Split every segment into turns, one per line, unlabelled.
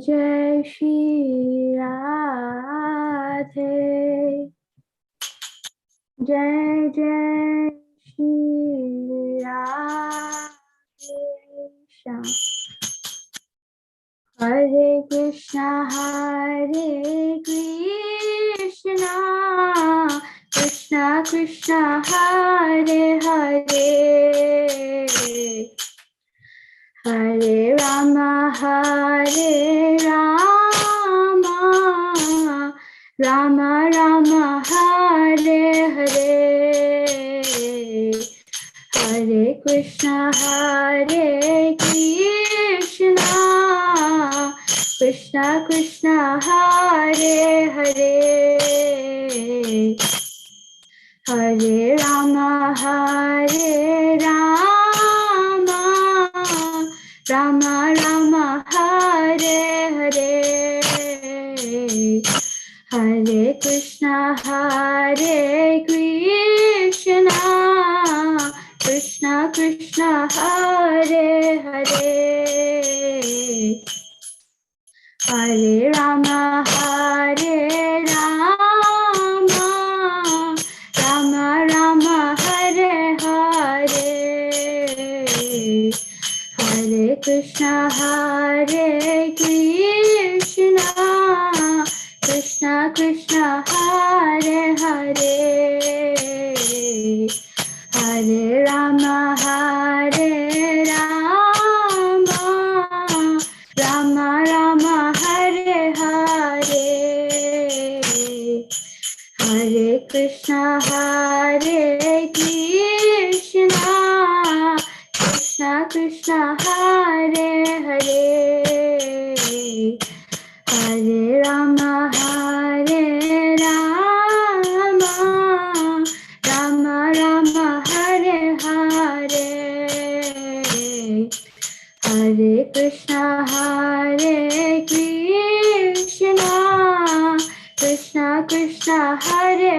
जय श्री राधे, जय जय श्री राधे श्याम। हरे कृष्णा कृष्णा कृष्णा हरे हरे, हरे राम राम राम हरे हरे, हरे कृष्णा कृष्णा कृष्णा हरे हरे, हरे राम राम राम हरे हरे, हरे कृष्णा कृष्णा कृष्णा हरे हरे, हरे राम राम राम हरे हरे, हरे कृष्णा कृष्णा कृष्णा हरे हरे, हरे राम राम राम हरे हरे, हरे कृष्णा कृष्णा कृष्णा हरे हरे, हरे राम राम राम हरे हरे, हरे कृष्णा कृष्णा कृष्णा हरे हरे,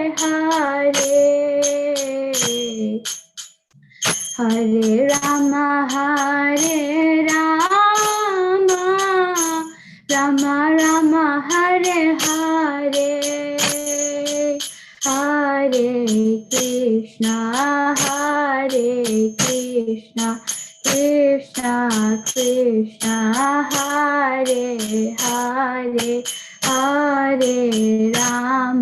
हरे राम राम राम हरे हरे, हरे कृष्णा कृष्णा कृष्णा हरे हरे, हरे राम राम राम हरे हरे, हरे कृष्णा कृष्णा कृष्णा हरे हरे, हरे राम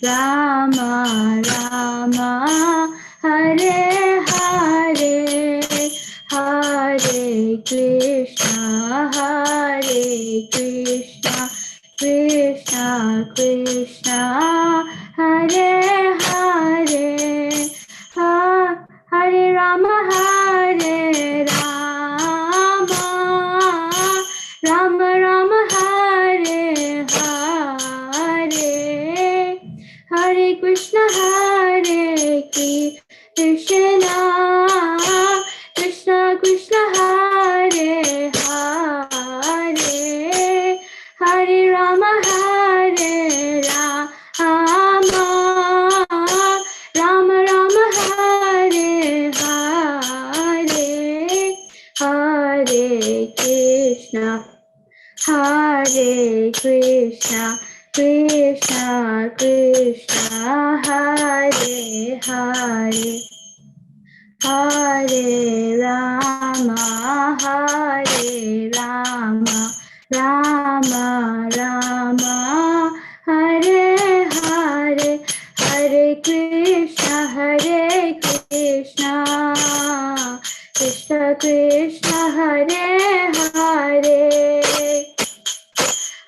राम राम हरे हरे, हरे कृष्णा कृष्णा कृष्णा हरे हरे, हरे राम राम राम हरे हरे, हरे कृष्णा कृष्णा कृष्णा हरे हरे, हरे राम राम राम हरे हरे, हरे कृष्णा कृष्णा कृष्णा हरे हरे,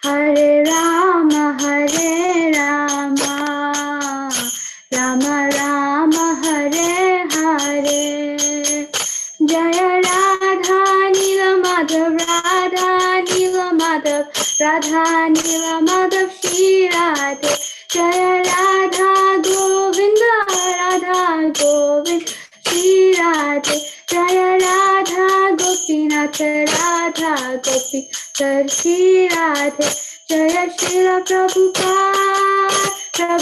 हरे राम राम राम हरे हरे, जय राधा नील माधव राधा नील माधव श्री राधे, जय राधा गोविंद श्री राधे, जय राधा गोपीनाथ श्री राधे, जय श्रील प्रभुपाद जय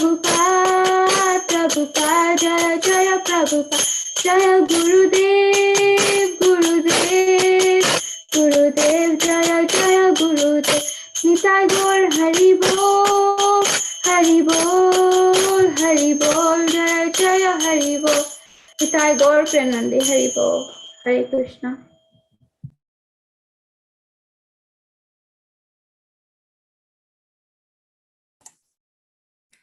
जय प्रभुपाद, जय गुरुदेव Nitai Gaur Hari Bol, Hari Bol, Hari Bol, Jaya Jaya Hari Bol. Nitai Gaur Prenandi Hari Bol. Hare Krishna.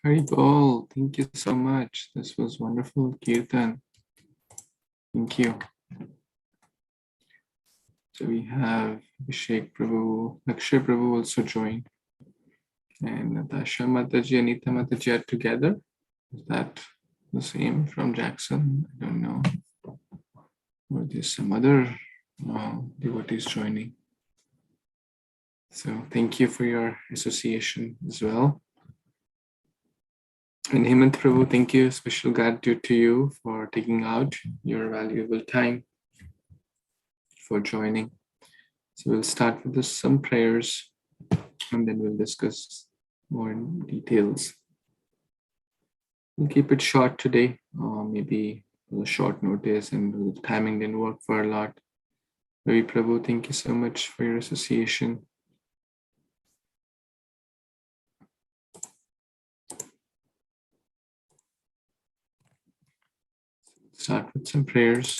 Hari Bol, thank you so much. This was wonderful, Kirtan. Thank you. So we have Abhishek Prabhu, Lakshay Prabhu also joined. And Natasha Mataji, Anita Mataji are together. Is that the same from Jackson? I don't know. Or there's some other devotees joining. So thank you for your association as well. And Hemant Prabhu, thank you. Special gratitude to you for taking out your valuable time for joining. So we'll start with some prayers and then we'll discuss more in details. We'll keep it short today, maybe a short notice, and the timing didn't work for a lot. Ravi Prabhu, thank you so much for your association. Start with some prayers.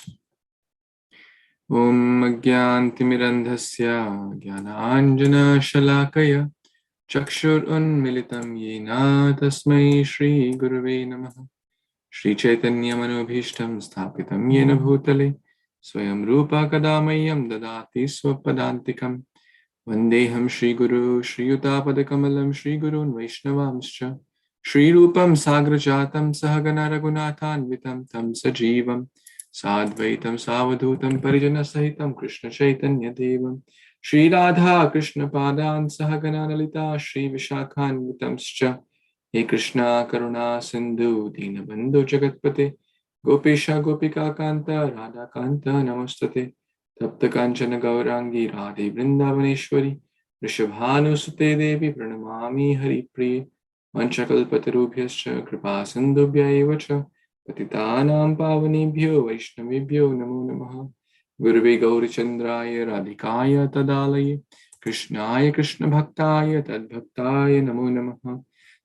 Om Agyantimirandhasya Jnananjana Shalakaya Chakshur Unmilitam Yena Tasmai Shri Gurave Namaha Shri Chaitanya Manobhishtam Sthapitam Yena Bhutale Swayam Rupa Kadamayam Dadati Swapadantikam Vandeham Shri Guru Shri Yutapadakamalam Shri Gurun Vaishnavamscha Shri Rupam Sagrajatam Sahagana Raghunathanvitam Tam Sajivam Sadvaitam Savadhutam Parijana Sahitam Krishna Chaitanya Devam Shri Radha Krishna Padan Sahagana Lalita Shri Vishakhanvitamscha He Krishna Karuna Sindhu Dinabandhu Jagatpate Gopisha Gopika Kanta Radha Kanta Namastate Tapta Kanchana Gaurangi Radhe Vrindavaneshwari Rishabhanusute Devi Pranamami Hari Priye Vanchakalpatarubhyascha Kripa Sindhubhya Evacha Patitanam Pavanebhyo Vaishnavebhyo Namo Namaha Gurve Gaurichandraya Radhikaya Tadalaye Krishnaya Krishna Bhaktaya Tadbhaktaya Namo Namaha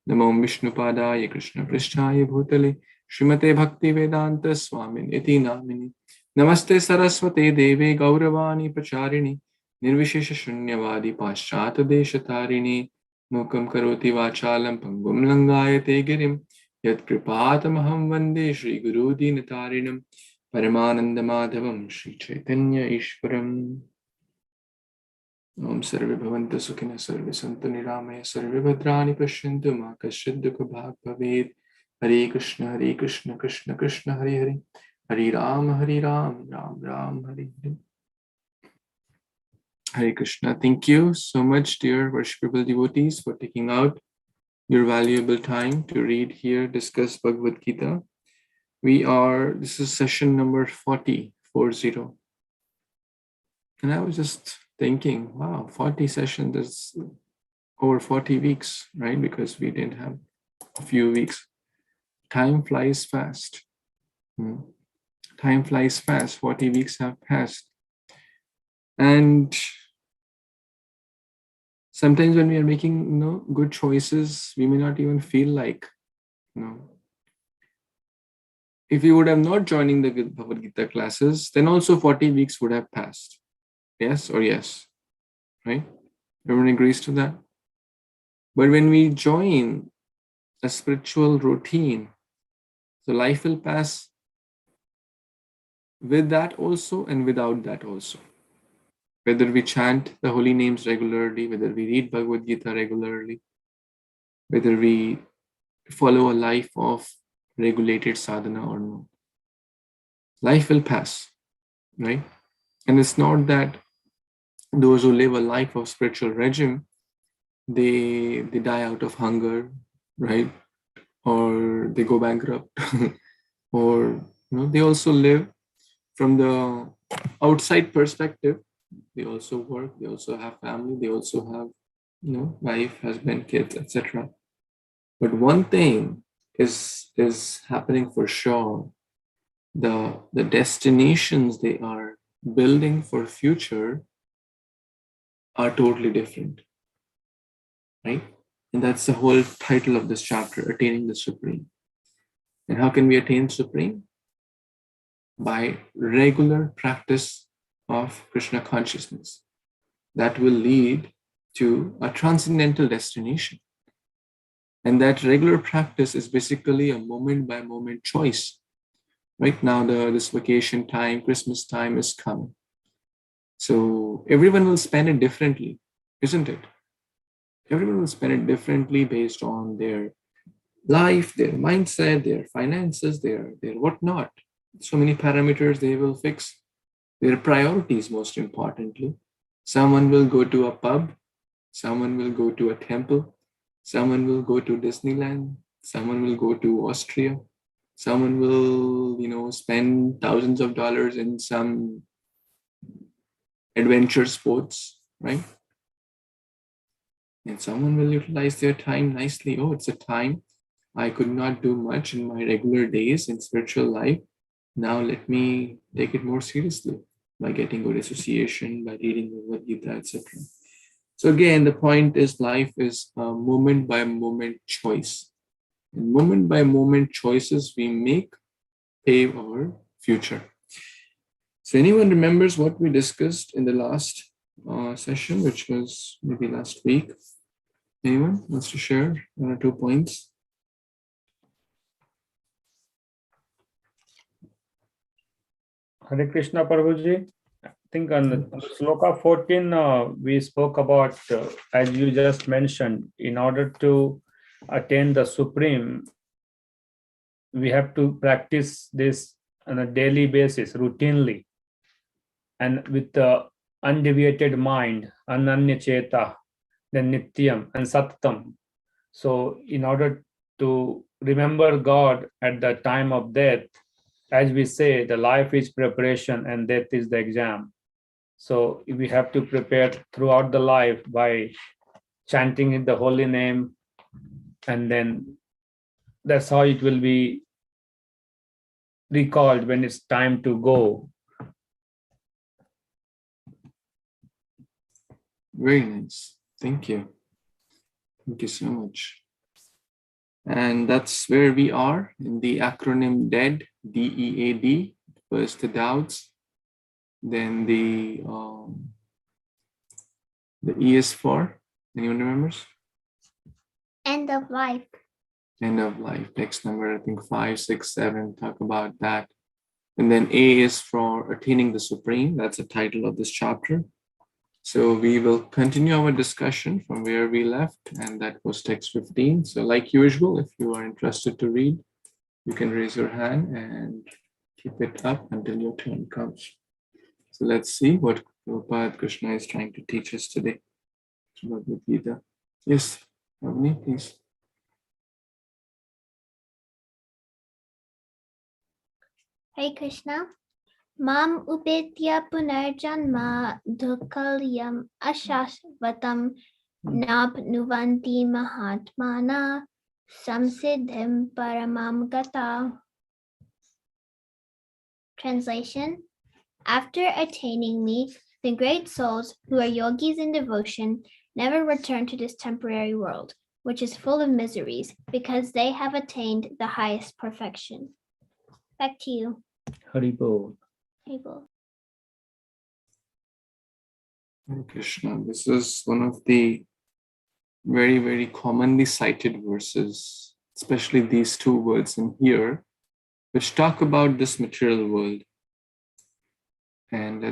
Namo Vishnupadaya Krishna Prishtaya Bhutale Srimate Bhakti Vedanta Swamin Iti Namini Namaste Saraswate Deve Gauravani Pacharini Nirvishesha Shunyavadi Paschata Deshatarini Mukam Karoti Vachalam Pangum Langayate Girim Yat Kripatamaham Vande Shri Guru Dinatarinam Paramananda Madhavam Shri Chaitanya Ishwaram Om Sarve Bhavantu Sukhina Sarve Santu Niramaya Sarve Bhadrani Pashyantu Ma Kasyad Dukha Bhag Bhaved Hare Krishna Krishna Krishna Hare Hare Hare Ram Ram Ram Hare Hare. Hare Krishna. Thank you so much, dear worshipable devotees, for taking out your valuable time to read here, discuss Bhagavad Gita. This is session number 40. And I was just thinking, wow, 40 sessions, that's over 40 weeks, right? Because we didn't have a few weeks. Time flies fast. Time flies fast. 40 weeks have passed. And sometimes when we are making good choices, we may not even feel like, if we would have not joining the Bhagavad Gita classes, then also 40 weeks would have passed. Yes or yes, right? Everyone agrees to that. But when we join a spiritual routine, so life will pass with that also and without that also. Whether we chant the holy names regularly, whether we read Bhagavad Gita regularly, whether we follow a life of regulated sadhana or not. Life will pass, right? And it's not that those who live a life of spiritual regime, they die out of hunger, right? Or they go bankrupt, or they also live from the outside perspective. They also work, they also have family, they also have wife, husband, kids, etc. But one thing is happening for sure. The destinations they are building for future are totally different. right? And that's the whole title of this chapter, Attaining the Supreme. And how can we attain Supreme? By regular practice of Krishna consciousness. That will lead to a transcendental destination. And that regular practice is basically a moment by moment choice. Right now, this vacation time, Christmas time is coming. So everyone will spend it differently, isn't it? Everyone will spend it differently based on their life, their mindset, their finances, their whatnot. So many parameters they will fix. Their priorities, most importantly. Someone will go to a pub, someone will go to a temple, someone will go to Disneyland, someone will go to Austria, someone will, spend thousands of dollars in some adventure sports, right? And someone will utilize their time nicely. Oh, it's a time I could not do much in my regular days in spiritual life. Now let me take it more seriously by getting good association, by reading the Gita, etc. So again, the point is life is a moment by moment choice. And moment by moment choices we make pave our future. So anyone remembers what we discussed in the last session, which was maybe last week? Anyone wants to share 1 or 2 points?
Hare Krishna Prabhuji. I think on the Sloka 14, we spoke about, as you just mentioned, in order to attain the Supreme, we have to practice this on a daily basis, routinely, and with the undeviated mind, ananya cheta, then nityam and sattam. So in order to remember God at the time of death, as we say, the life is preparation and death is the exam. So we have to prepare throughout the life by chanting the holy name, and then that's how it will be recalled when it's time to go.
Very nice. Thank you. Thank you so much. And that's where we are in the acronym DEAD, DEAD. First the doubts, then the E is for, anyone remembers?
End of life.
End of life. Text number, I think 5, 6, 7 talk about that. And then A is for attaining the supreme. That's the title of this chapter. So we will continue our discussion from where we left, and that was text 15. So like usual, if you are interested to read, you can raise your hand and keep it up until your turn comes. So let's see what Prabhupada Krishna is trying to teach us today. Bhagavad Gita. Yes, Avni, please.
Hare Krishna. Mam upetya punarjanma dukalyam ashashvatam nabnuvanti mahatmana samsiddhim paramam gata. Translation: after attaining me, the great souls who are yogis in devotion never return to this temporary world, which is full of miseries, because they have attained the highest perfection. Back to you.
Haribol.
Abel.
Hare Krishna. This is one of the very, very commonly cited verses, especially these two words in here, which talk about this material world. And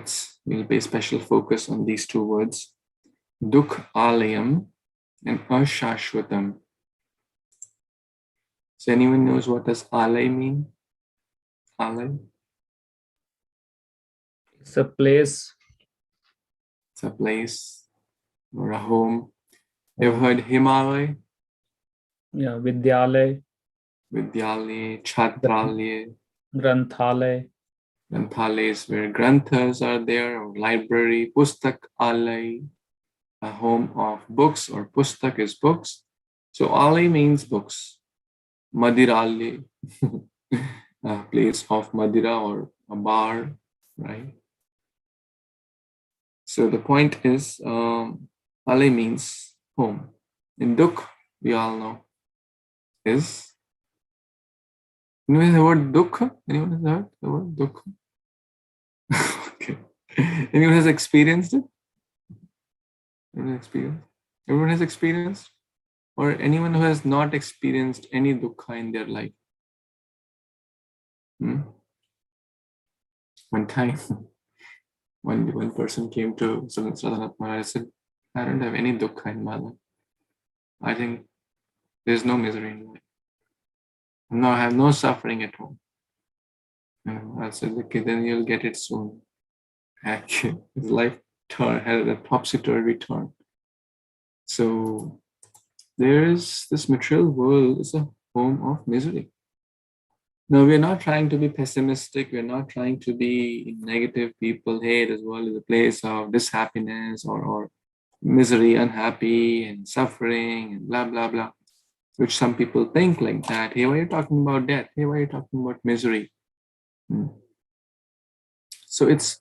we'll pay special focus on these two words, Dukh Alayam and Ashashvatam. So anyone knows what does Alay mean? Alay?
It's a place.
It's a place or a home. You've heard Himalaya?
Yeah, Vidyalay,
Vidyalaya, Chhatralaya.
Granthalay.
Granthalaya is where granthas are there, or library. Pustak Alay, a home of books, or pustak is books. So Alay means books. Madiralaya, a place of Madira or a bar, right? So the point is, Alay means home. And dukh, we all know, is, you know the word dukh? Anyone has heard the word dukh? Okay. Anyone has experienced it? Everyone has experienced? Or anyone who has not experienced any dukkha in their life? One time, one person came to Sadhanath Maharaj and said, I don't have any dukkha in my life. I think there's no misery in life. No, I have no suffering at home. I said, okay, then you'll get it soon. His life had a topsy-turvy turn. So there is this material world is a home of misery. No, we're not trying to be pessimistic. We're not trying to be negative people. Hey, this world is a place of dishappiness or misery, unhappy and suffering and blah, blah, blah, which some people think like that. Hey, why are you talking about death? Hey, why are you talking about misery? So it's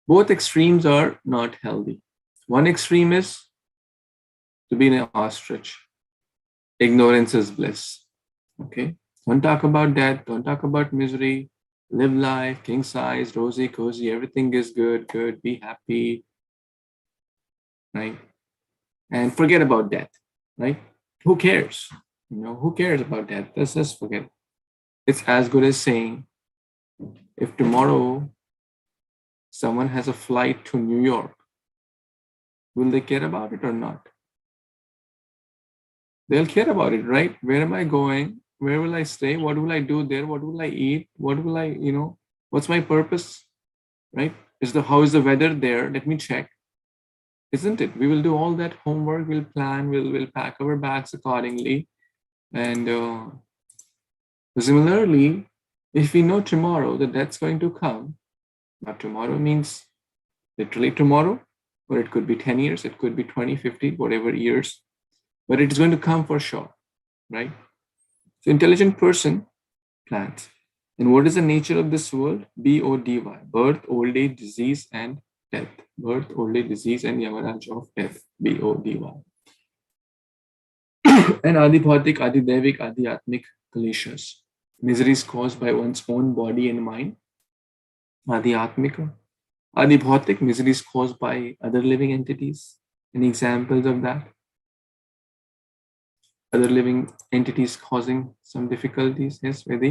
both extremes are not healthy. One extreme is to be an ostrich. Ignorance is bliss. Okay. Don't talk about death. Don't talk about misery. Live life, king size, rosy, cozy. Everything is good. Be happy. Right. And forget about death. Right. Who cares? Who cares about death? Let's just forget. It's as good as saying, if tomorrow someone has a flight to New York, will they care about it or not? They'll care about it, right? Where am I going? Where will I stay? What will I do there? What will I eat? What will I, what's my purpose? Right? How is the weather there? Let me check. Isn't it? We will do all that homework. We'll plan. We'll pack our bags accordingly. And similarly, if we know tomorrow that that's going to come, but tomorrow means literally tomorrow, or it could be 10 years, it could be 20, 50, whatever years, but it's going to come for sure, right? So intelligent person plans. And what is the nature of this world? BODY, birth, old age, disease, and death. Birth, old age, disease, and Yamaraj of death. BODY. And Adi Bhautik, Adi Devik, Adi Atmik Kaleshas. Miseries caused by one's own body and mind. Adi Atmika. Adi Bhautik, miseries caused by other living entities. Any examples of that? Other living entities causing some difficulties? Yes, Vedi?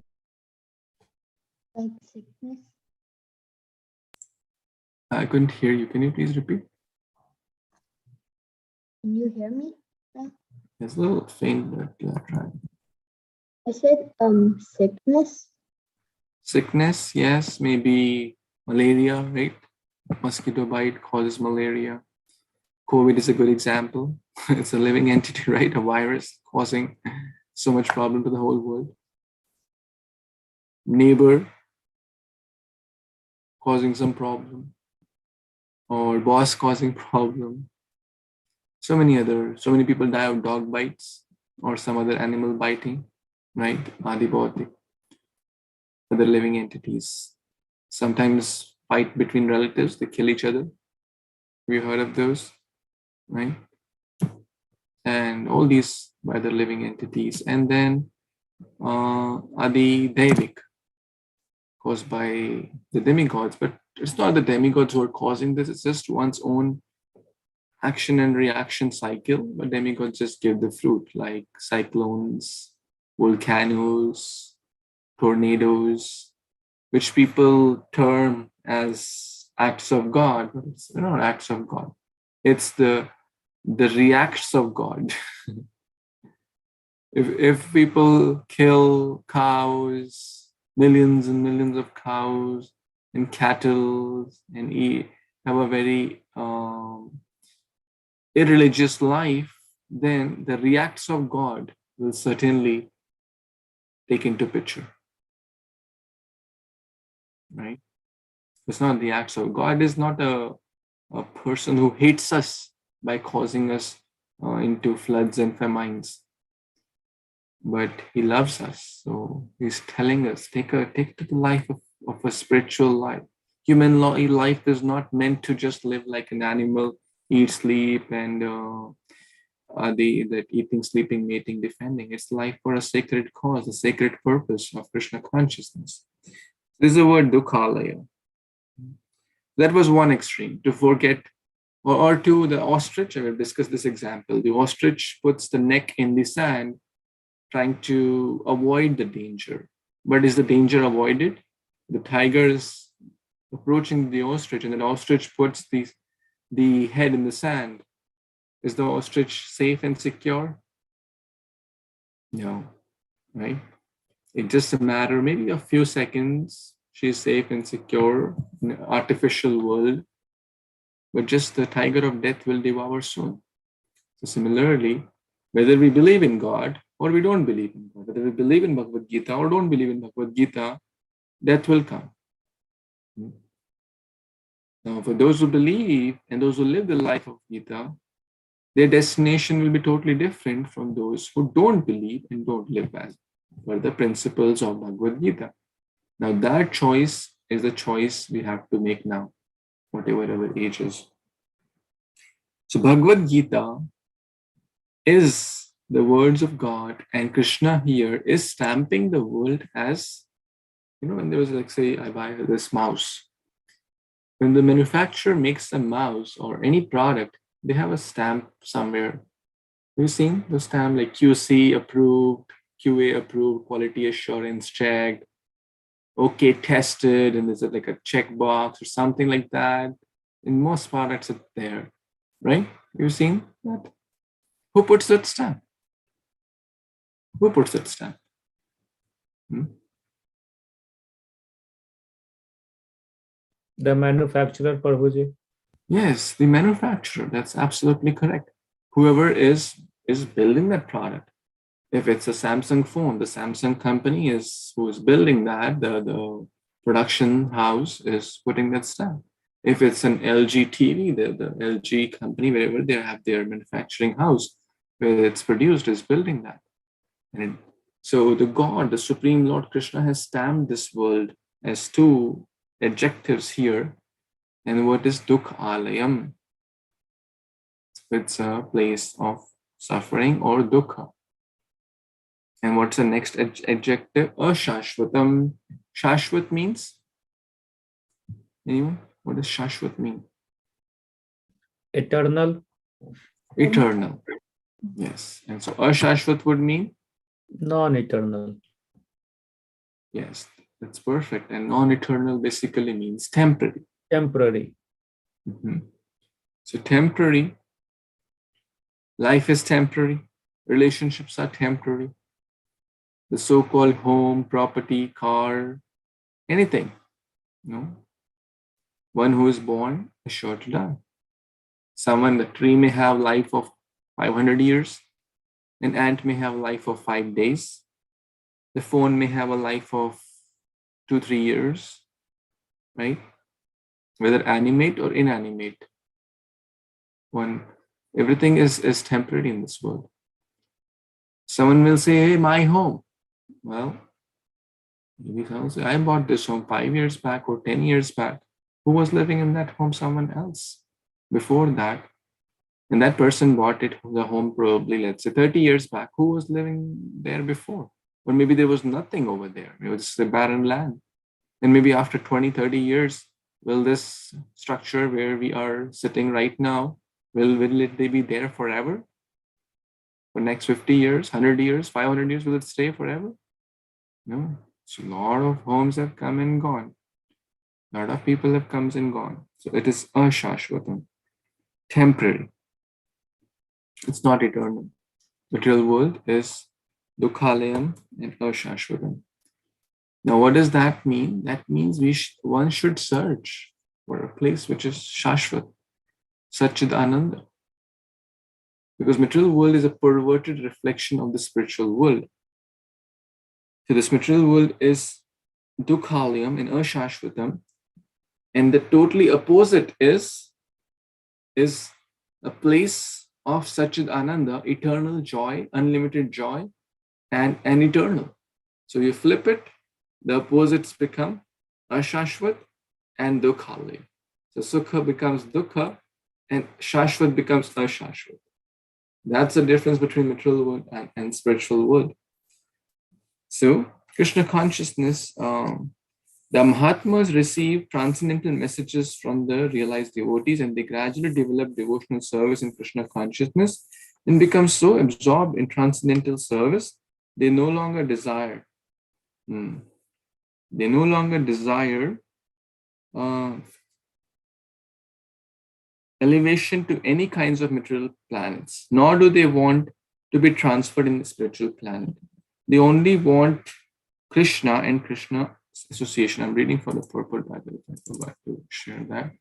Like sickness.
I couldn't hear you. Can you please repeat?
Can you hear me?
It's a little faint, but try.
I said sickness.
Sickness, yes, maybe malaria, right? Mosquito bite causes malaria. COVID is a good example. It's a living entity, right? A virus causing so much problem to the whole world. Neighbor causing some problem, or boss causing problem. So many people die of dog bites or some other animal biting, right? Adi Bhautik. Other living entities. Sometimes fight between relatives, they kill each other. Have you heard of those? Right? And all these by the living entities. And then Adi Devik, caused by the demigods, but it's not the demigods who are causing this, it's just one's own action and reaction cycle, but demigods just give the fruit, like cyclones, volcanoes, tornadoes, which people term as acts of God, but it's not acts of God. It's the reacts of God. If people kill cows, millions and millions of cows and cattle, and have a very irreligious life, then the reacts of God will certainly take into picture. Right? It's not the acts of God. Is not a person who hates us by causing us into floods and famines, but he loves us. So he's telling us, take to the life of a spiritual life. Human life is not meant to just live like an animal, eat, sleep, and that eating, sleeping, mating, defending. It's life for a sacred cause, a sacred purpose of Krishna consciousness. This is the word dukhalaya. That was one extreme, to forget, or to the ostrich. I will discuss this example. The ostrich puts the neck in the sand, trying to avoid the danger. But is the danger avoided? The tiger is approaching the ostrich, and the ostrich puts the head in the sand. Is the ostrich safe and secure? No, right? It's just a matter, maybe a few seconds, she's safe and secure in an artificial world, but just the tiger of death will devour soon. So similarly, whether we believe in God or we don't believe in God, whether we believe in Bhagavad Gita or don't believe in Bhagavad Gita, death will come. Now, for those who believe and those who live the life of Gita, their destination will be totally different from those who don't believe and don't live as per the principles of Bhagavad Gita. Now, that choice is the choice we have to make now, whatever our age is. So, Bhagavad Gita is the words of God, and Krishna here is stamping the world as, when there was, like, say, I buy this mouse. When the manufacturer makes a mouse or any product, they have a stamp somewhere. Have you seen the stamp, like QC approved, QA approved, quality assurance checked, okay tested, and there's like a checkbox or something like that. In most products, it's there, right? You've seen that? Who puts that stamp? Who puts that stamp?
The manufacturer, Prabhuji.
Yes, the manufacturer. That's absolutely correct. Whoever is building that product. If it's a Samsung phone, the Samsung company is who is building that. The production house is putting that stamp. If it's an LG TV, the LG company, wherever they have their manufacturing house where it's produced, is building that. And so the God, the Supreme Lord Krishna, has stamped this world as two adjectives here. And what is Dukh Alayam? It's a place of suffering or dukkha. And what's the next adjective? Ashashvatam. Shashvat means? Anyone? What does Shashvat mean?
Eternal.
Eternal. Yes. And so Ashashvat would mean?
Non-eternal.
Yes, that's perfect. And non-eternal basically means temporary.
Temporary.
So temporary. Life is temporary. Relationships are temporary. The so-called home, property, car, anything. One who is born is sure to die. The tree may have life of 500 years. An ant may have a life of 5 days. The phone may have a life of 2-3 years, right? Whether animate or inanimate. Everything is temporary in this world. Someone will say, hey, my home. Well, maybe someone will say, I bought this home 5 years back or 10 years back. Who was living in that home? Someone else before that. And that person bought the home probably, let's say 30 years back. Who was living there before? Or maybe there was nothing over there. It was just a barren land. And maybe after 20, 30 years, will this structure where we are sitting right now, will it be there forever? For next 50 years, 100 years, 500 years, will it stay forever? No. So a lot of homes have come and gone. A lot of people have come and gone. So it is ashashvatam, temporary. It's not eternal. Material world is dukhalayam and ashashvatam. Now, what does that mean? That means one should search for a place which is shashvat, Satchid Ananda. Because material world is a perverted reflection of the spiritual world. So this material world is dukhalayam and ashashvatam, and the totally opposite is a place of Satchid Ananda, eternal joy, unlimited joy, and eternal. So you flip it, the opposites become ashashvat and dukhalayam. So sukha becomes dukkha and shashvat becomes ashashvat. That's the difference between material world and spiritual world. So Krishna consciousness, the Mahatmas receive transcendental messages from the realized devotees, and they gradually develop devotional service in Krishna consciousness and become so absorbed in transcendental service, they no longer desire. They no longer desire elevation to any kinds of material planets, nor do they want to be transferred in the spiritual planet. They only want Krishna and Krishna association. I'm reading for the purport Bible. I forgot to share that.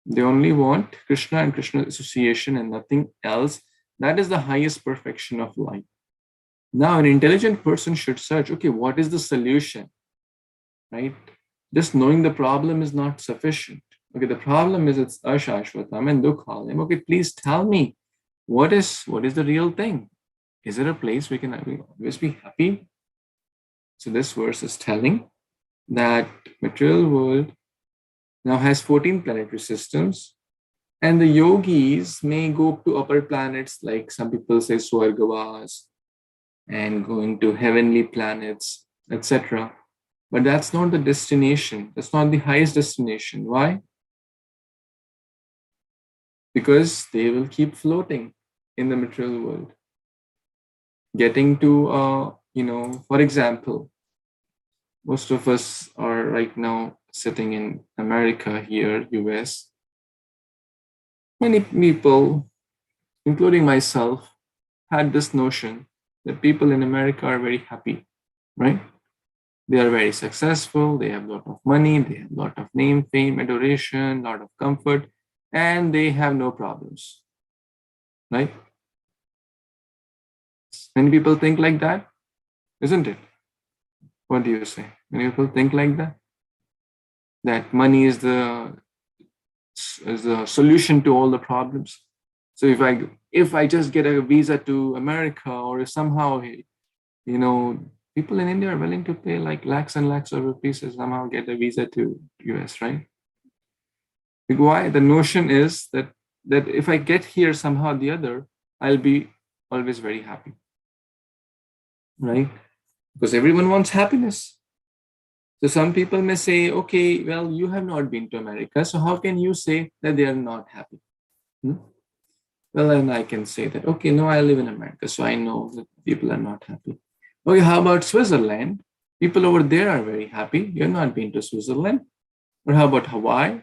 They only want Krishna and Krishna association and nothing else. That is the highest perfection of life. Now, an intelligent person should search, okay, what is the solution? Right? Just knowing the problem is not sufficient. Okay, the problem is it's ashashvatam and dukhalayam. Okay, please tell me what is the real thing? Is there a place we can always be happy? So this verse is telling that material world now has 14 planetary systems, and the yogis may go to upper planets, like some people say Swargavas, and going to heavenly planets, etc. But that's not the destination. That's not the highest destination. Why? Because they will keep floating in the material world. Getting to, for example, most of us are right now sitting in America here, US. Many people, including myself, had this notion that people in America are very happy, right? They are very successful, they have a lot of money, they have a lot of name, fame, adoration, a lot of comfort, and they have no problems, right? Many people think like that, isn't it? What do you say? Many people think like that? That money is the solution to all the problems. So if I just get a visa to America, or if somehow, people in India are willing to pay like lakhs and lakhs of rupees to somehow get a visa to US, right? Why? The notion is that if I get here somehow or the other, I'll be always very happy, right? Because everyone wants happiness. So some people may say, okay, well, you have not been to America, so how can you say that they are not happy? Well, then I can say that, okay, no, I live in America, so I know that people are not happy. Okay, how about Switzerland? People over there are very happy. You're not been to Switzerland. Or how about Hawaii?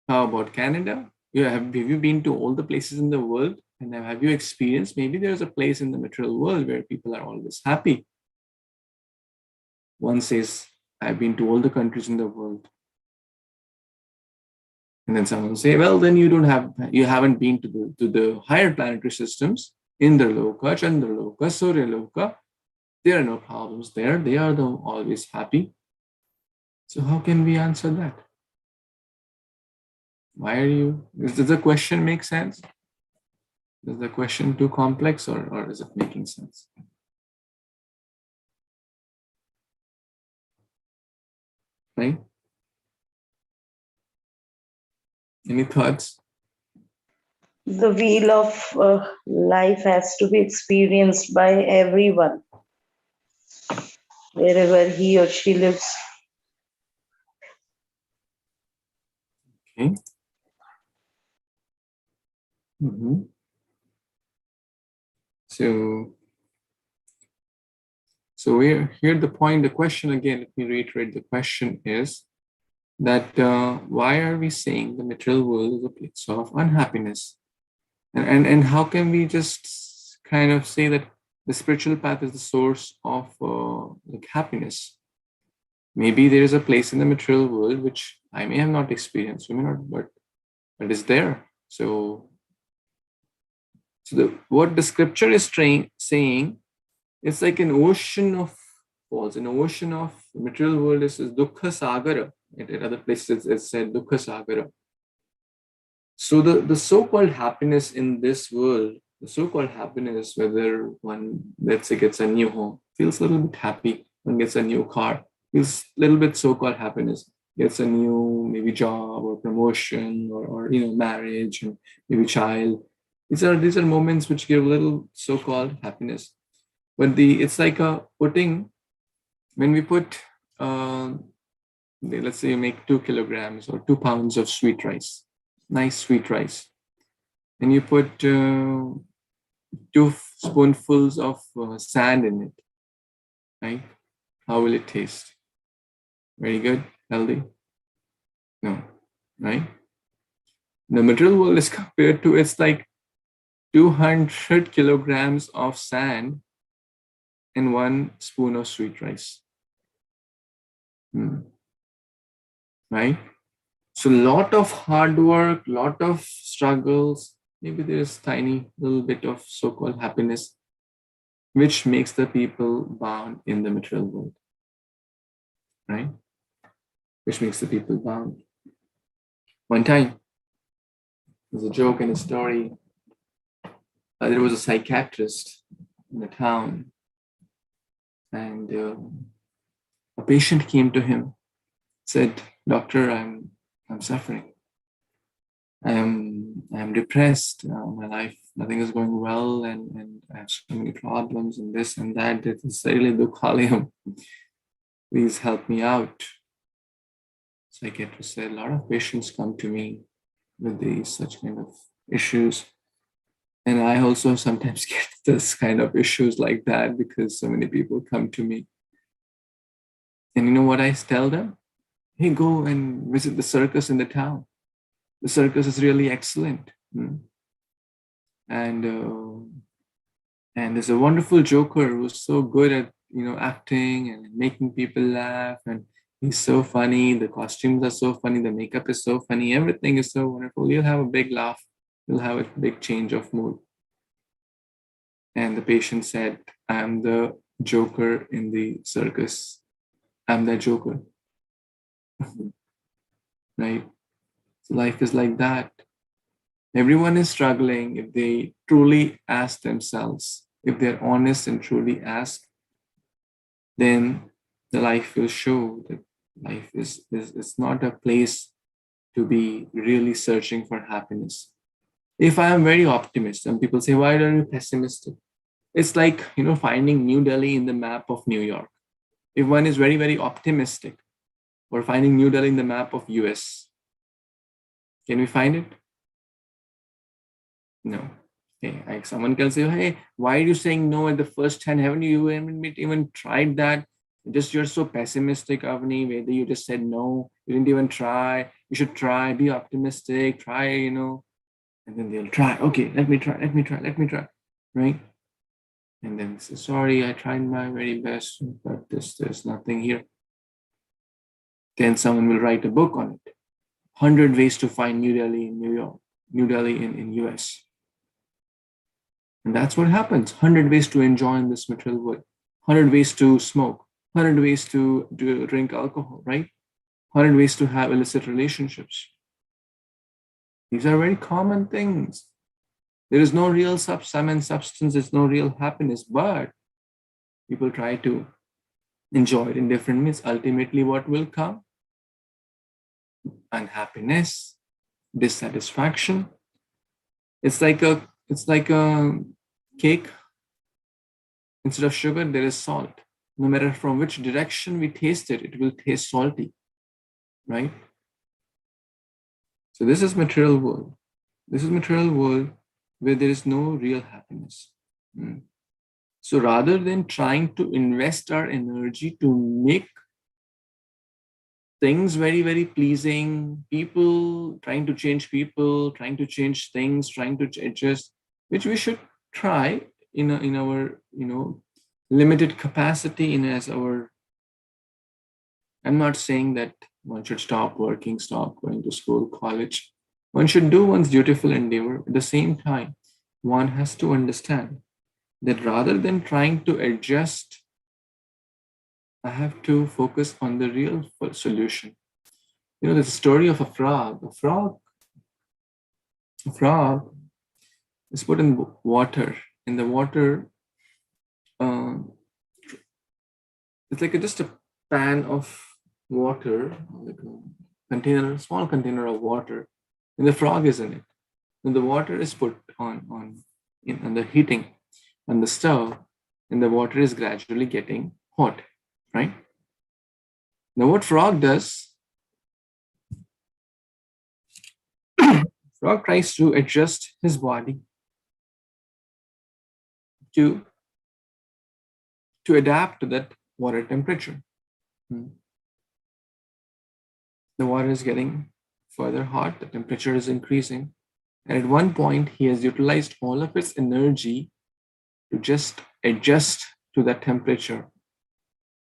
How about Canada? Have you been to all the places in the world? And have you experienced, maybe there's a place in the material world where people are always happy. One says, I've been to all the countries in the world. And then someone will say, well, then you haven't been to the higher planetary systems, Indraloka, Chandraloka, Suryaloka. There are no problems there. They are always happy. So how can we answer that? Why are you? Does the question make sense? Is the question too complex, or is it making sense? Right? Any thoughts?
The wheel of life has to be experienced by everyone, wherever he or she lives.
Okay. Mm-hmm. So we're here. The question again, let me reiterate. The question is that why are we saying the material world is a place of unhappiness? And how can we just kind of say that the spiritual path is the source of happiness? Maybe there is a place in the material world which I may have not experienced, but is there. So what the scripture is saying, it's like an ocean of falls. An ocean of the material world is dukkha sagara. In other places it's said dukkha sagara. So the so-called happiness in this world, the so-called happiness, whether one, let's say, gets a new home, feels a little bit happy. One gets a new car, feels a little bit so-called happiness. Gets a new maybe job or promotion or marriage and maybe child. These are moments which give little so-called happiness. But it's like a putting, when we put, let's say you make 2 kilograms or 2 pounds of sweet rice, nice sweet rice, and you put 2 spoonfuls of sand in it, right? How will it taste? Very good, healthy? No, right? The material world is compared to, it's like 200 kilograms of sand and 1 spoon of sweet rice. Right? So lot of hard work, lot of struggles, maybe there's tiny little bit of so-called happiness, which makes the people bound in the material world, right? Which makes the people bound. One time, there's a joke and a story. There was a psychiatrist in a town, and a patient came to him, said, "Doctor, I'm suffering. I am depressed. My life, nothing is going well, and I have so many problems and this and that. It is really dukkhalayam. Please help me out." Psychiatrist said, "A lot of patients come to me with these such kind of issues, and I also sometimes get this kind of issues like that because so many people come to me. And you know what I tell them? Hey, go and visit the circus in the town. The circus is really excellent. And there's a wonderful joker who's so good at acting and making people laugh, and he's so funny. The costumes are so funny. The makeup is so funny. Everything is so wonderful. You'll have a big laugh. You'll have a big change of mood." And the patient said, "I'm the joker in the circus. I'm the joker." Right? So life is like that. Everyone is struggling. If they truly ask themselves, if they're honest and truly ask, then the life will show that life is not a place to be really searching for happiness. If I am very optimistic, and people say, "Why are you pessimistic?" It's like, finding New Delhi in the map of New York. If one is very, very optimistic, or finding New Delhi in the map of US, can we find it? No. Okay, like someone can say, "Hey, why are you saying no at the first hand? Haven't you even tried that? You're so pessimistic, Avni. Whether you just said no, you didn't even try. You should try. Be optimistic. Try, And then they'll try. Okay, let me try. Right? And then say, "Sorry, I tried my very best, but there's nothing here." Then someone will write a book on it. 100 ways to find New Delhi in New York, New Delhi in US. And that's what happens. 100 ways to enjoy in this material world. 100 ways to smoke. 100 ways to drink alcohol, right? 100 ways to have illicit relationships. These are very common things. There is no real substance. There's no real happiness, but people try to enjoy it in different ways. Ultimately, what will come? Unhappiness, dissatisfaction. It's like a cake. Instead of sugar, there is salt. No matter from which direction we taste it, it will taste salty, right? So this is material world. This is material world where there is no real happiness. So rather than trying to invest our energy to make things very, very pleasing, trying to change things, trying to adjust, which we should try in our limited capacity, as our. I'm not saying that one should stop working, stop going to school, college. One should do one's dutiful endeavor. At the same time, one has to understand that rather than trying to adjust, I have to focus on the real solution. There's a story of a frog. A frog is put in water. In the water, it's like just a pan of water, like a small container of water, and the frog is in it. And the water is put on the heating on the stove, and the water is gradually getting hot, right? Now what frog does, frog tries to adjust his body to adapt to that water temperature. The water is getting further hot, the temperature is increasing, and at one point he has utilized all of its energy to just adjust to that temperature,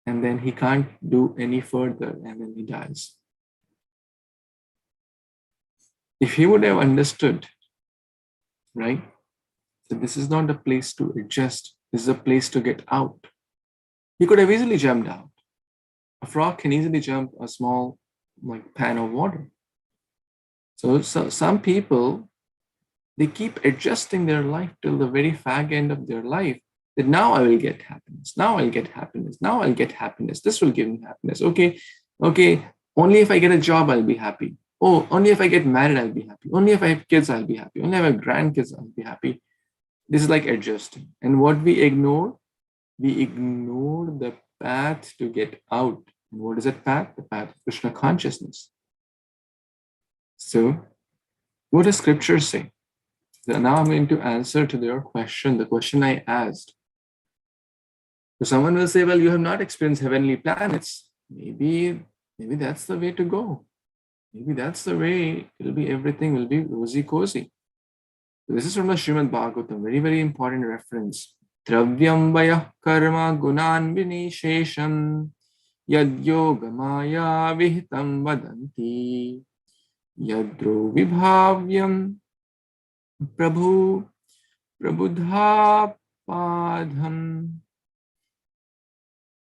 and then he can't do any further, and then he dies. If he would have understood, right, that this is not a place to adjust, this is a place to get out, he could have easily jumped out. A frog can easily jump a small pan of water. So some people, they keep adjusting their life till the very fag end of their life, that now I will get happiness, now I'll get happiness, now I'll get happiness, this will give me happiness. Okay, only if I get a job, I'll be happy. Oh, only if I get married, I'll be happy. Only if I have kids, I'll be happy. Only if I have grandkids, I'll be happy. This is like adjusting. And what we ignore the path to get out. And what is that path? The path of Krishna consciousness. So, what does scripture say? So now I'm going to answer to your question, the question I asked. So someone will say, well, you have not experienced heavenly planets. Maybe that's the way to go. Maybe that's the way everything will be rosy cozy. So this is from the Srimad Bhagavatam, very, very important reference. Dravyam vayah karma gunan vinishesham yad yogamaya vihitam vadanti yadro vibhavyam prabhu prabudha padham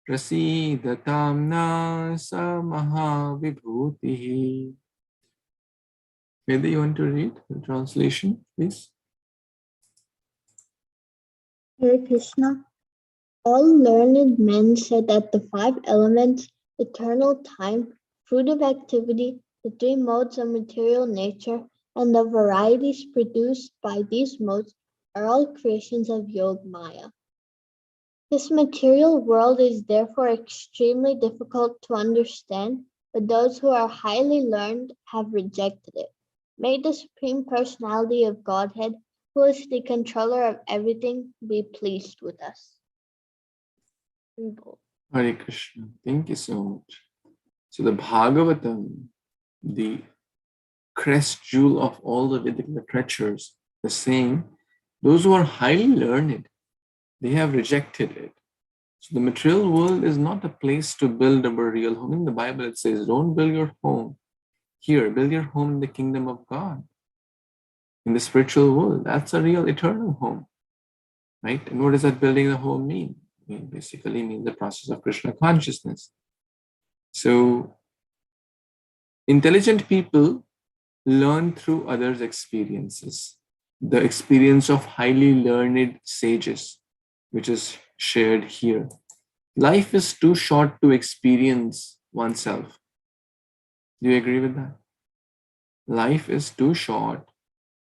prasidatam na sa mahavibhutihi. Whether you want to read the translation, please.
Hare Krishna. All learned men said that the five elements, eternal time, fruit of activity, the three modes of material nature, and the varieties produced by these modes are all creations of Yog Maya. This material world is therefore extremely difficult to understand, but those who are highly learned have rejected it. May the Supreme Personality of Godhead, who is the controller of everything, be pleased with us.
Hare Krishna. Thank you so much. So the Bhagavatam, the crest jewel of all the Vedic literatures, is saying those who are highly learned, they have rejected it. So the material world is not a place to build a real home. In the Bible, it says, don't build your home here, build your home in the kingdom of God, in the spiritual world. That's a real eternal home, right? And what does that building the home mean? It basically means the process of Krishna consciousness. So intelligent people learn through others' experiences. The experience of highly learned sages, which is shared here. Life is too short to experience oneself. Do you agree with that? Life is too short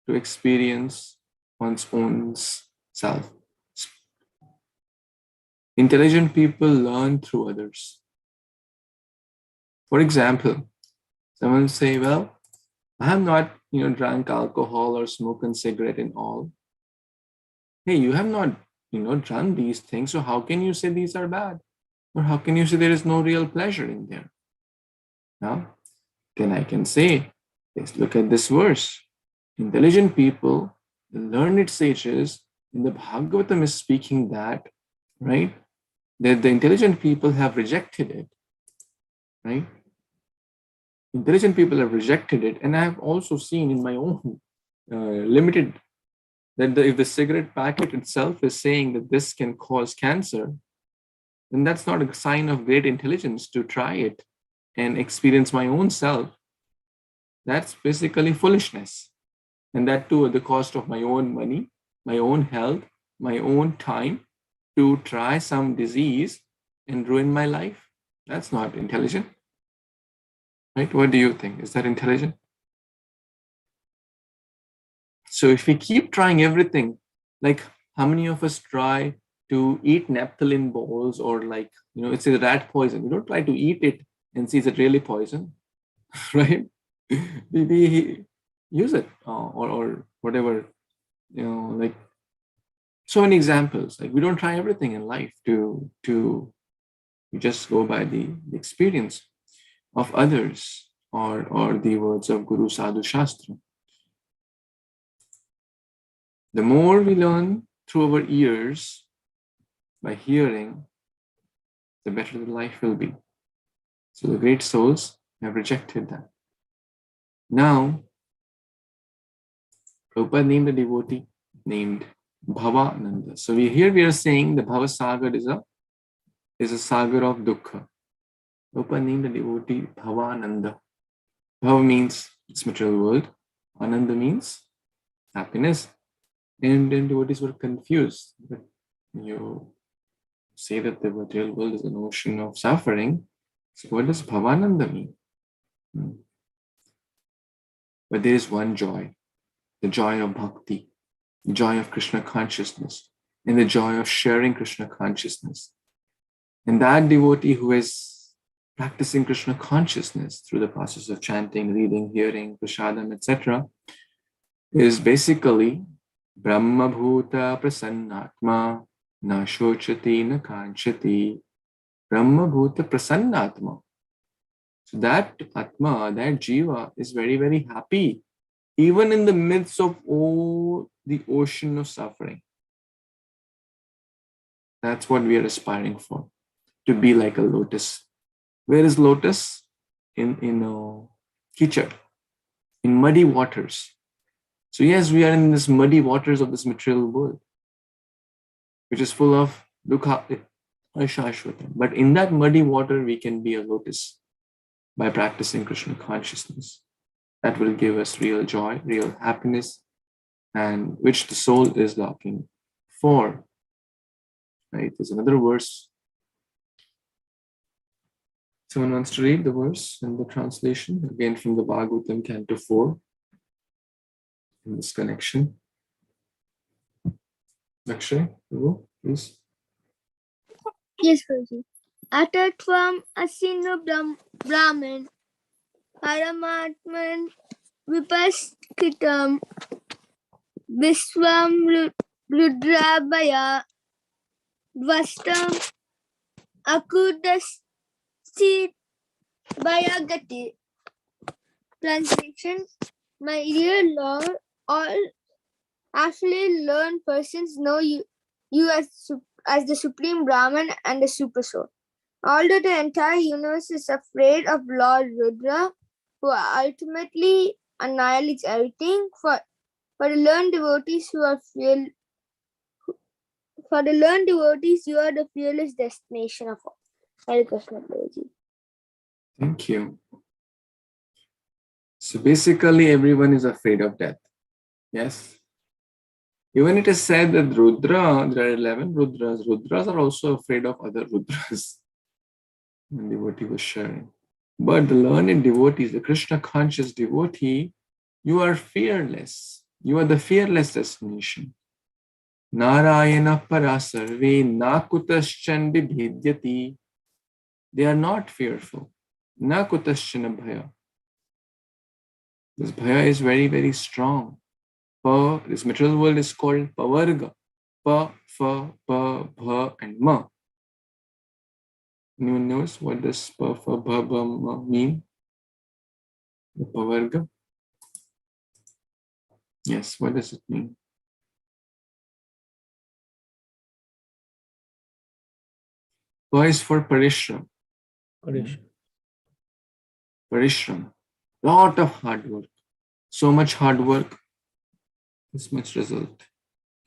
to experience one's own self. Intelligent people learn through others. For example, someone will say, well, I have not, drank alcohol or smoken cigarette and all. Hey, you have not, done these things. So how can you say these are bad? Or how can you say there is no real pleasure in there? Now, then I can say, let's look at this verse. Intelligent people, the learned sages, in the Bhagavatam is speaking that, right? That the intelligent people have rejected it, right? Intelligent people have rejected it, and I have also seen in my own limited that if the cigarette packet itself is saying that this can cause cancer, then that's not a sign of great intelligence to try it and experience my own self. That's basically foolishness. And that too at the cost of my own money, my own health, my own time to try some disease and ruin my life. That's not intelligent. Right? What do you think? Is that intelligent? So if we keep trying everything, like how many of us try to eat naphthalene balls, or like, it's a rat poison. We don't try to eat it and see is it really poison, right? We use it, or whatever, like so many examples. Like we don't try everything in life to we just go by the experience of others, or the words of Guru Sadhu Shastra. The more we learn through our ears by hearing, the better the life will be. So the great souls have rejected that. Now, Prabhupada named a devotee named Bhavananda. So we are saying the Bhava Sagar is a sagar of dukkha. Prabhupada named a devotee Bhavananda. Bhava means it's material world. Ananda means happiness. And then devotees were confused. But you say that the material world is an ocean of suffering. So what does Bhavananda mean? But there is one joy, the joy of bhakti, the joy of Krishna consciousness, and the joy of sharing Krishna consciousness. And that devotee who is practicing Krishna consciousness through the process of chanting, reading, hearing, prasadam, etc., is basically Brahma Bhuta Prasannatma Na Shochati Na Kanchati. Brahma Bhuta Prasannatma. So that Atma, that Jiva is very, very happy, even in the midst of all the ocean of suffering. That's what we are aspiring for, to be like a lotus. Where is lotus? In Kichad, in muddy waters. So yes, we are in this muddy waters of this material world, which is full of dukkha, ashashvata. But in that muddy water, we can be a lotus by practicing Krishna consciousness. That will give us real joy, real happiness, and which the soul is looking for. Right? There's another verse. Someone wants to read the verse and the translation again from the Bhagavatam, Canto 4. In this connection. Akshay, please.
Yes, Guruji. Atatvam asinu brahman paramatman vipaskitam viswam rudrabhaya dvastam akudasti bhayagati. Translation: My dear Lord, all actually learned persons know you as the Supreme Brahman and the Super Soul. Although the entire universe is afraid of Lord Rudra, who ultimately annihilates everything, for the learned devotees you are the fearless destination of all. Hare Krishna, Guruji.
Thank you. So basically, everyone is afraid of death. Yes. Even it is said that Rudra, there are 11 Rudras. Rudras are also afraid of other Rudras. And devotee was sharing. But the learned devotees, the Krishna conscious devotee, you are fearless. You are the fearless destination. Narayana parasarve nakutaschan bibhidyati. They are not fearful. Nakutaschana bhaya. This bhaya is very, very strong. This material world is called pavarga. Pa, fa, pa, bha, and ma. Anyone knows what does pa, fa, bha, ma mean? The pavarga? Yes, what does it mean? Pa is for parishram. Parishram. Lot of hard work. So much hard work. This much result.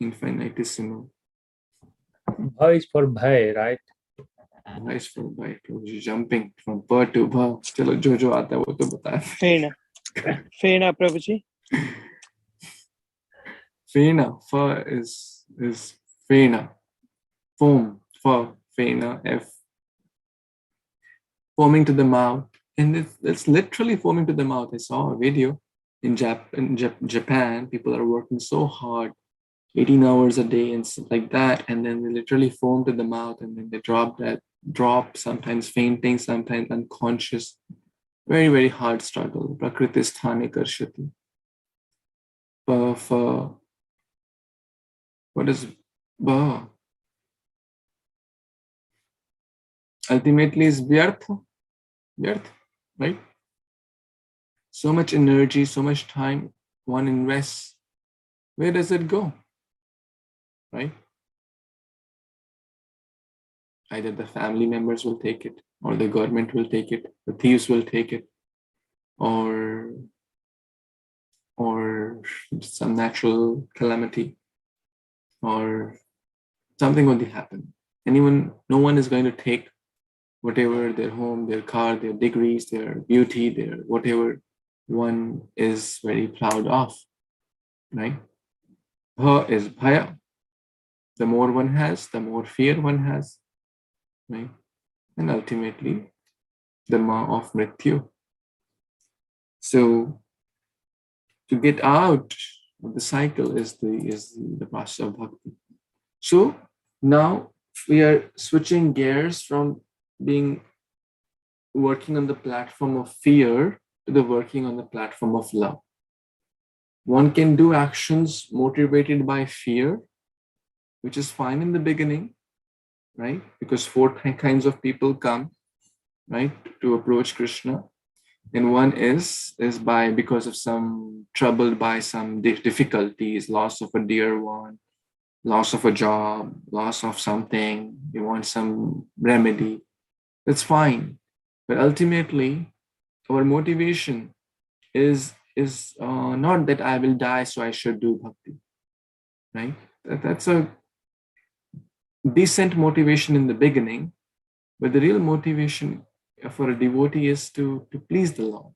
Infinitesimal.
Bha is for bhai, right?
Bha is for bhai. Jumping from pa to bha. Chalo, jo aata hai, wo to bata.
Fena, Prabhuji.
Fena. Fa is fena. Foam. Fa. Fena. F. Foaming to the mouth. And it's literally foaming to the mouth. I saw a video. in Japan, people are working so hard, 18 hours a day and stuff like that, and then they literally foam to the mouth, and then they drop, sometimes fainting, sometimes unconscious. Very, very hard struggle. Prakriti sthane karshati. What is ba? Ultimately is vyartha, right? So much energy, so much time one invests. Where does it go? Right? Either the family members will take it, or the government will take it, the thieves will take it, or some natural calamity, or something going to happen. No one is going to take whatever, their home, their car, their degrees, their beauty, their whatever one is very proud of, right? Bha is bhaya. The more one has, the more fear one has, right? And ultimately, the ma of mrityu. So to get out of the cycle is the process of bhakti. So now we are switching gears from being working on the platform of fear to the working on the platform of love. One can do actions motivated by fear, which is fine in the beginning, right? Because four kinds of people come, right, to approach Krishna. And one is because of some troubled by some difficulties, loss of a dear one, loss of a job, loss of something, you want some remedy. That's fine. But ultimately, our motivation is not that I will die, so I should do bhakti, right? That's a decent motivation in the beginning, but the real motivation for a devotee is to please the Lord,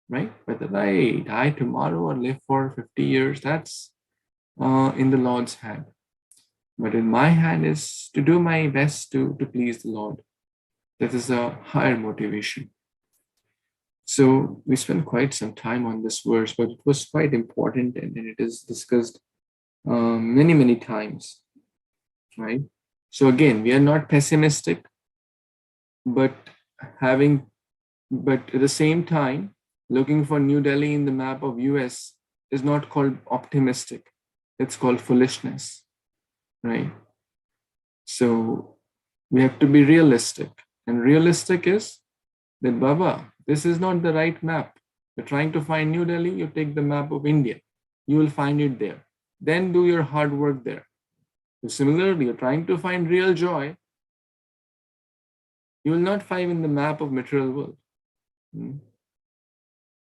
right? Whether I die tomorrow or live for 50 years, that's in the Lord's hand. But in my hand is to do my best to please the Lord. That is a higher motivation. So we spent quite some time on this verse, but it was quite important, and it is discussed many, many times, right? So again, we are not pessimistic, but at the same time, looking for New Delhi in the map of US is not called optimistic. It's called foolishness, right? So we have to be realistic, and realistic is that Baba, this is not the right map. You're trying to find New Delhi, you take the map of India. You will find it there. Then do your hard work there. So similarly, you're trying to find real joy. You will not find in the map of material world.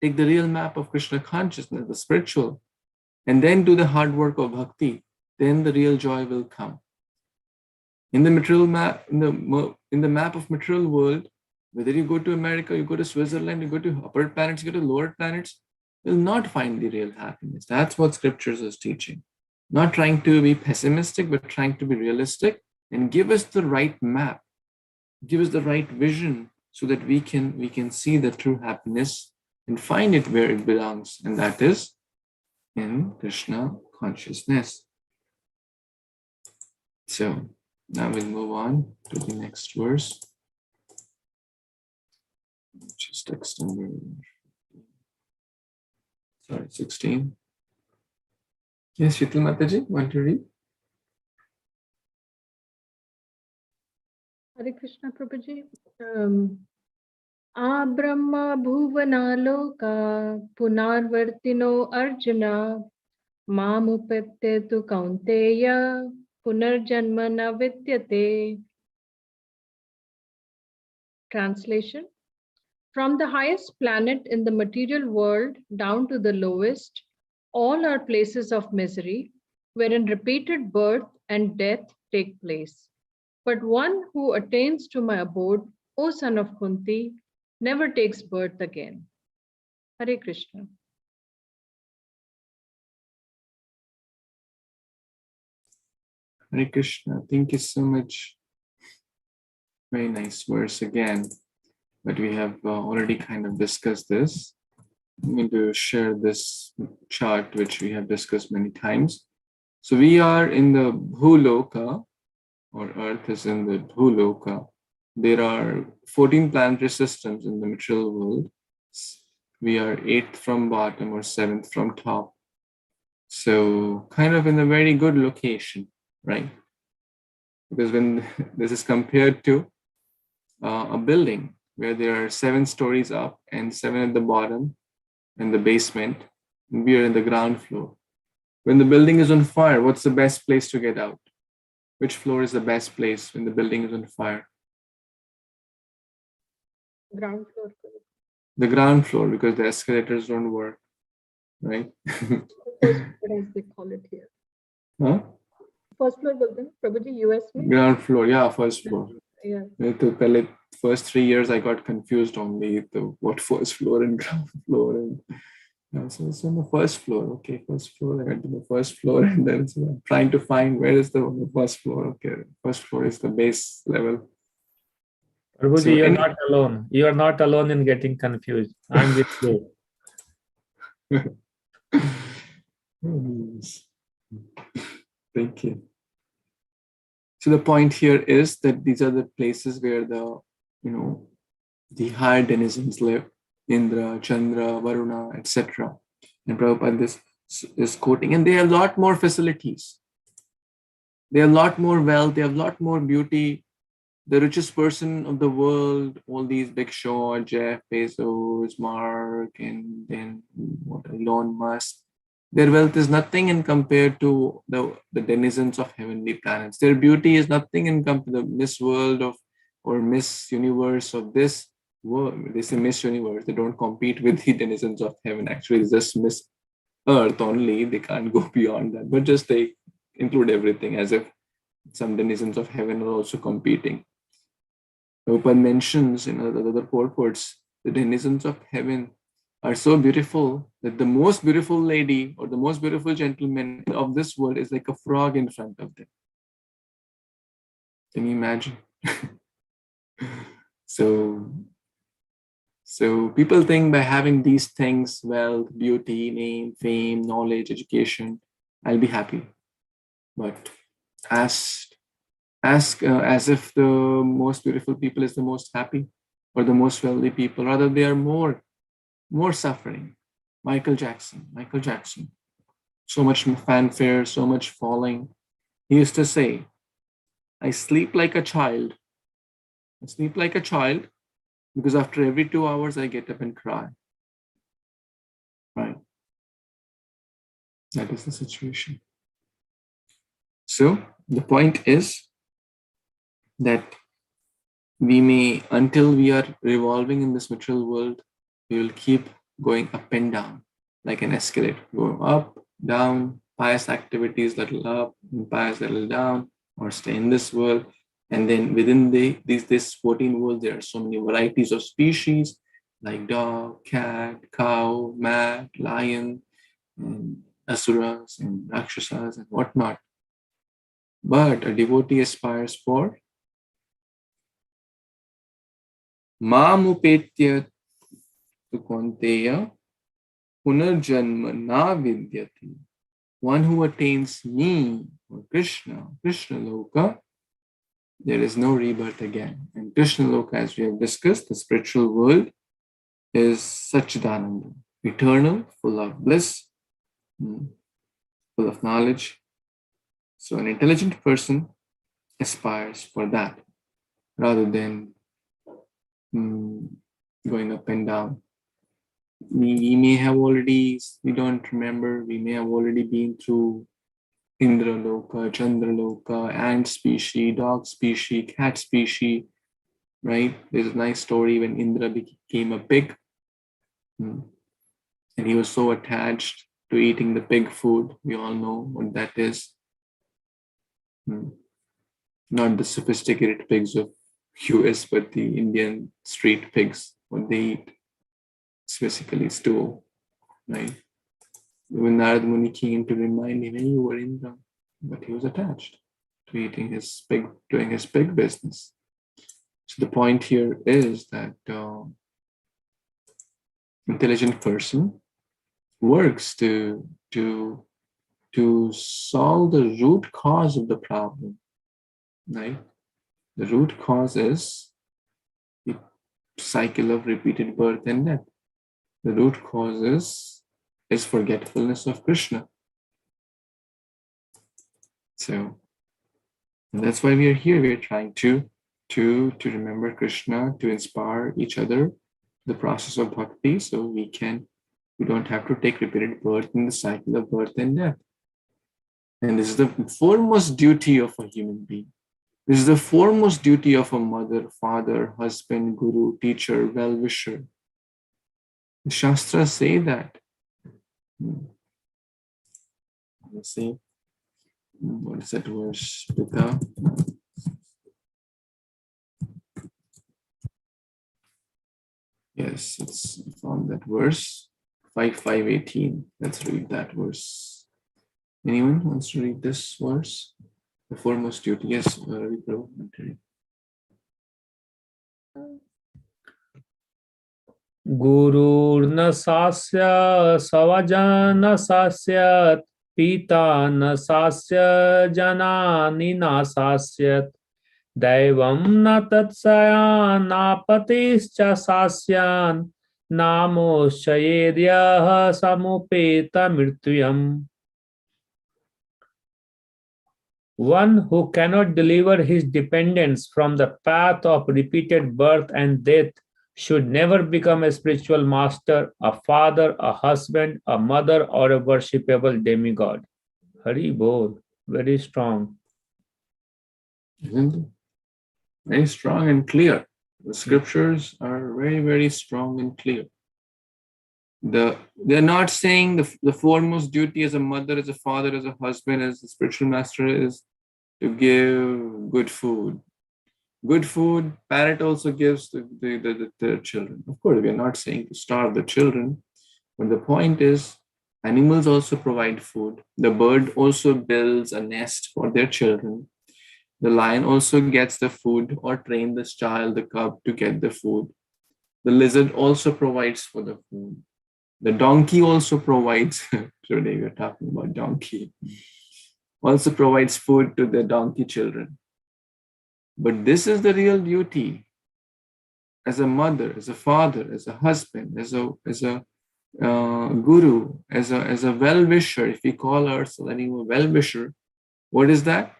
Take the real map of Krishna consciousness, the spiritual, and then do the hard work of bhakti. Then the real joy will come. In the material map, in the map of material world, whether you go to America, you go to Switzerland, you go to upper planets, you go to lower planets, you'll not find the real happiness. That's what scriptures is teaching. Not trying to be pessimistic, but trying to be realistic and give us the right map, give us the right vision so that we can see the true happiness and find it where it belongs. And that is in Krishna consciousness. So now we'll move on to the next verse. Just text number 16. Yes, Shital Mataji, want to read?
Hare Krishna Prabhuji. Abrahma bhuvanaloka punarvartino Arjuna mamupette tu kaunteya punarjanma na vidyate. Translation. From the highest planet in the material world down to the lowest, all are places of misery, wherein repeated birth and death take place. But one who attains to my abode, O son of Kunti, never takes birth again. Hare Krishna.
Hare Krishna. Thank you so much. Very nice verse again. But we have already kind of discussed this. I'm going to share this chart, which we have discussed many times. So we are in the Bhuloka, or Earth is in the Bhuloka. There are 14 planetary systems in the material world. We are 8th from bottom or 7th from top. So kind of in a very good location, right? Because when this is compared to a building where there are 7 stories up and 7 at the bottom in the basement, and we are in the ground floor. When the building is on fire, what's the best place to get out? Which floor is the best place when the building is on fire?
Ground floor.
The ground floor, because the escalators don't work, right?
First floor, as they call it here.
Huh?
First floor building, Prabhuji, US में?
Ground floor, yeah, first floor.
Yeah.
तो पहले first 3 years I got confused only the what first floor and ground floor, and so it's on the first floor. Okay, first floor. I went to the first floor, and then I'm trying to find where is the first floor. Okay, first floor is the base level.
Prabhuji,
So
you're
any-
not alone. You are not alone in getting confused. I'm with you.
Thank you. So the point here is that these are the places where the higher denizens live: Indra, Chandra, Varuna, etc. And Prabhupada is quoting, and they have a lot more facilities. They have a lot more wealth. They have a lot more beauty. The richest person of the world, all these big Shaw, Jeff Bezos, Mark, and then Elon Musk, their wealth is nothing in compared to the denizens of heavenly planets. Their beauty is nothing in compared to the Miss World or Miss Universe of this world. They say Miss Universe. They don't compete with the denizens of heaven. Actually, it's just Miss Earth only. They can't go beyond that. But just they include everything as if some denizens of heaven are also competing. Prabhupada mentions in other purports, the denizens of heaven are so beautiful that the most beautiful lady or the most beautiful gentleman of this world is like a frog in front of them. Can you imagine? So people think by having these things, wealth, beauty, name, fame, knowledge, education, I'll be happy. But ask as if the most beautiful people is the most happy, or the most wealthy people. Rather, they are more suffering. Michael Jackson, so much fanfare, so much falling. He used to say, I sleep like a child. I sleep like a child because after every 2 hours, I get up and cry. Right? That is the situation. So the point is that we may, until we are revolving in this material world, we will keep going up and down like an escalator, go up, down, pious activities little up, pious little down, or stay in this world. And then within this 14 worlds, there are so many varieties of species like dog, cat, cow, mat, lion, and asuras and rakshasas and whatnot. But a devotee aspires for Mamupetya Tukonteya Punarjanma Na Vidyati. One who attains me, or Krishna Loka, there is no rebirth again. And Krishna Loka, as we have discussed, the spiritual world, is Satchidananda, eternal, full of bliss, full of knowledge. So an intelligent person aspires for that rather than going up and down. We may have already, we don't remember, we may have already been through Indra Loka, Chandra Loka, ant species, dog species, cat species, right? There's a nice story when Indra became a pig, and he was so attached to eating the pig food. We all know what that is. Not the sophisticated pigs of US, but the Indian street pigs, what they eat. It's basically stool, right? When Narad Muni came to remind him, hey, you were Indra, but he was attached to eating his pig, doing his pig business. So the point here is that intelligent person works to solve the root cause of the problem, right? The root cause is the cycle of repeated birth and death. The root cause is forgetfulness of Krishna. So that's why we are here. We are trying to remember Krishna, to inspire each other, the process of bhakti, so we don't have to take repeated birth in the cycle of birth and death. And this is the foremost duty of a human being. This is the foremost duty of a mother, father, husband, guru, teacher, well-wisher. The Shastras say that. Let's see. What is that verse? Pita. Yes, it's from that verse. 5:18. Let's read that verse. Anyone wants to read this verse? The foremost duty. Yes, Ravi Prabhu.
Gururna sasya savajana sasyat pita na sasya janani na sasyat Daivam na tatsaya napatischa sasyan namoshayedya samupeta mrityam. One who cannot deliver his dependents from the path of repeated birth and death should never become a spiritual master, a father, a husband, a mother, or a worshipable demigod. Hari Bol, very strong.
Isn't it? Very strong and clear. The scriptures are very, very strong and clear. They're not saying the foremost duty as a mother, as a father, as a husband, as a spiritual master is to give good food. Good food, parent also gives the children. Of course, we are not saying to starve the children, but the point is animals also provide food. The bird also builds a nest for their children. The lion also gets the food or train this child, the cub, to get the food. The lizard also provides for the food. The donkey also provides, today we're talking about donkey, also provides food to the donkey children. But this is the real duty as a mother, as a father, as a husband, as a guru, as a well-wisher. If we call ourselves anyone well-wisher, what is that?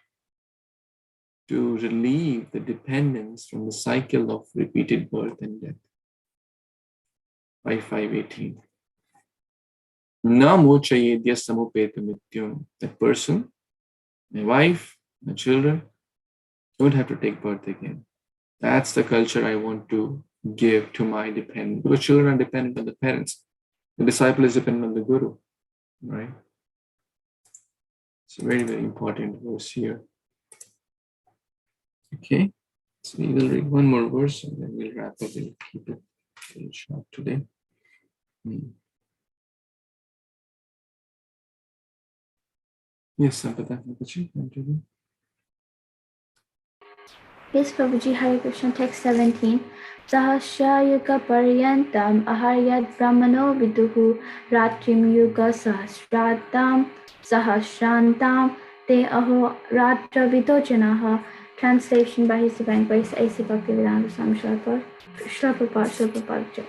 To relieve the dependence from the cycle of repeated birth and death. 5:18. Na mochayedya samupeta mityam. That person, my wife, my children, don't have to take birth again. That's the culture I want to give to my dependent. Because children are dependent on the parents. The disciple is dependent on the guru, right? It's a very, very important verse here. Okay, so we will read one more verse and then we'll wrap up and keep it very short today. Yes, Sampata, continue.
Yes, Prabhuji, Hare Krishna, text 17. Sahasrayuga paryantam aharyat brahmano viduhu ratrim yuga sahasratam sahasrantam te aho ratra vidojanaha. Translation by His Divine Grace A.C. Bhaktivedanta Swami Srila Prabhupada.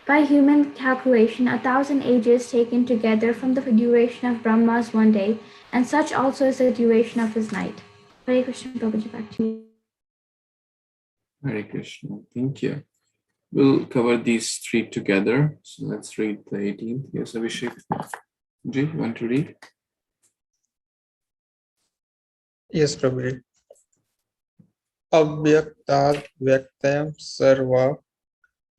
By human calculation, 1,000 ages taken together from the duration of Brahma's one day, and such also is the duration of his night. Hare Krishna, Prabhuji, back to you.
Hare Krishna, thank you. We'll cover these three together. So let's read the 18th. Yes, Abhishek. Jay, you want to read?
Yes, Prabhuji. Avyaktat vyaktayam sarva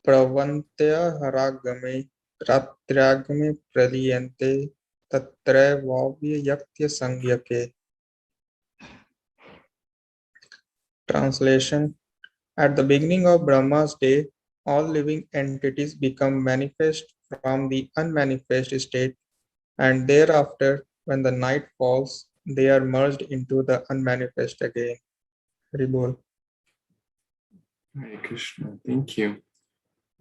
pravantya haragame ratyagame praliyante tatra vavya yaktya sangyake. Translation. At the beginning of Brahma's day, all living entities become manifest from the unmanifest state, and thereafter, when the night falls, they are merged into the unmanifest again. Hari Bol.
Hare Krishna, thank you.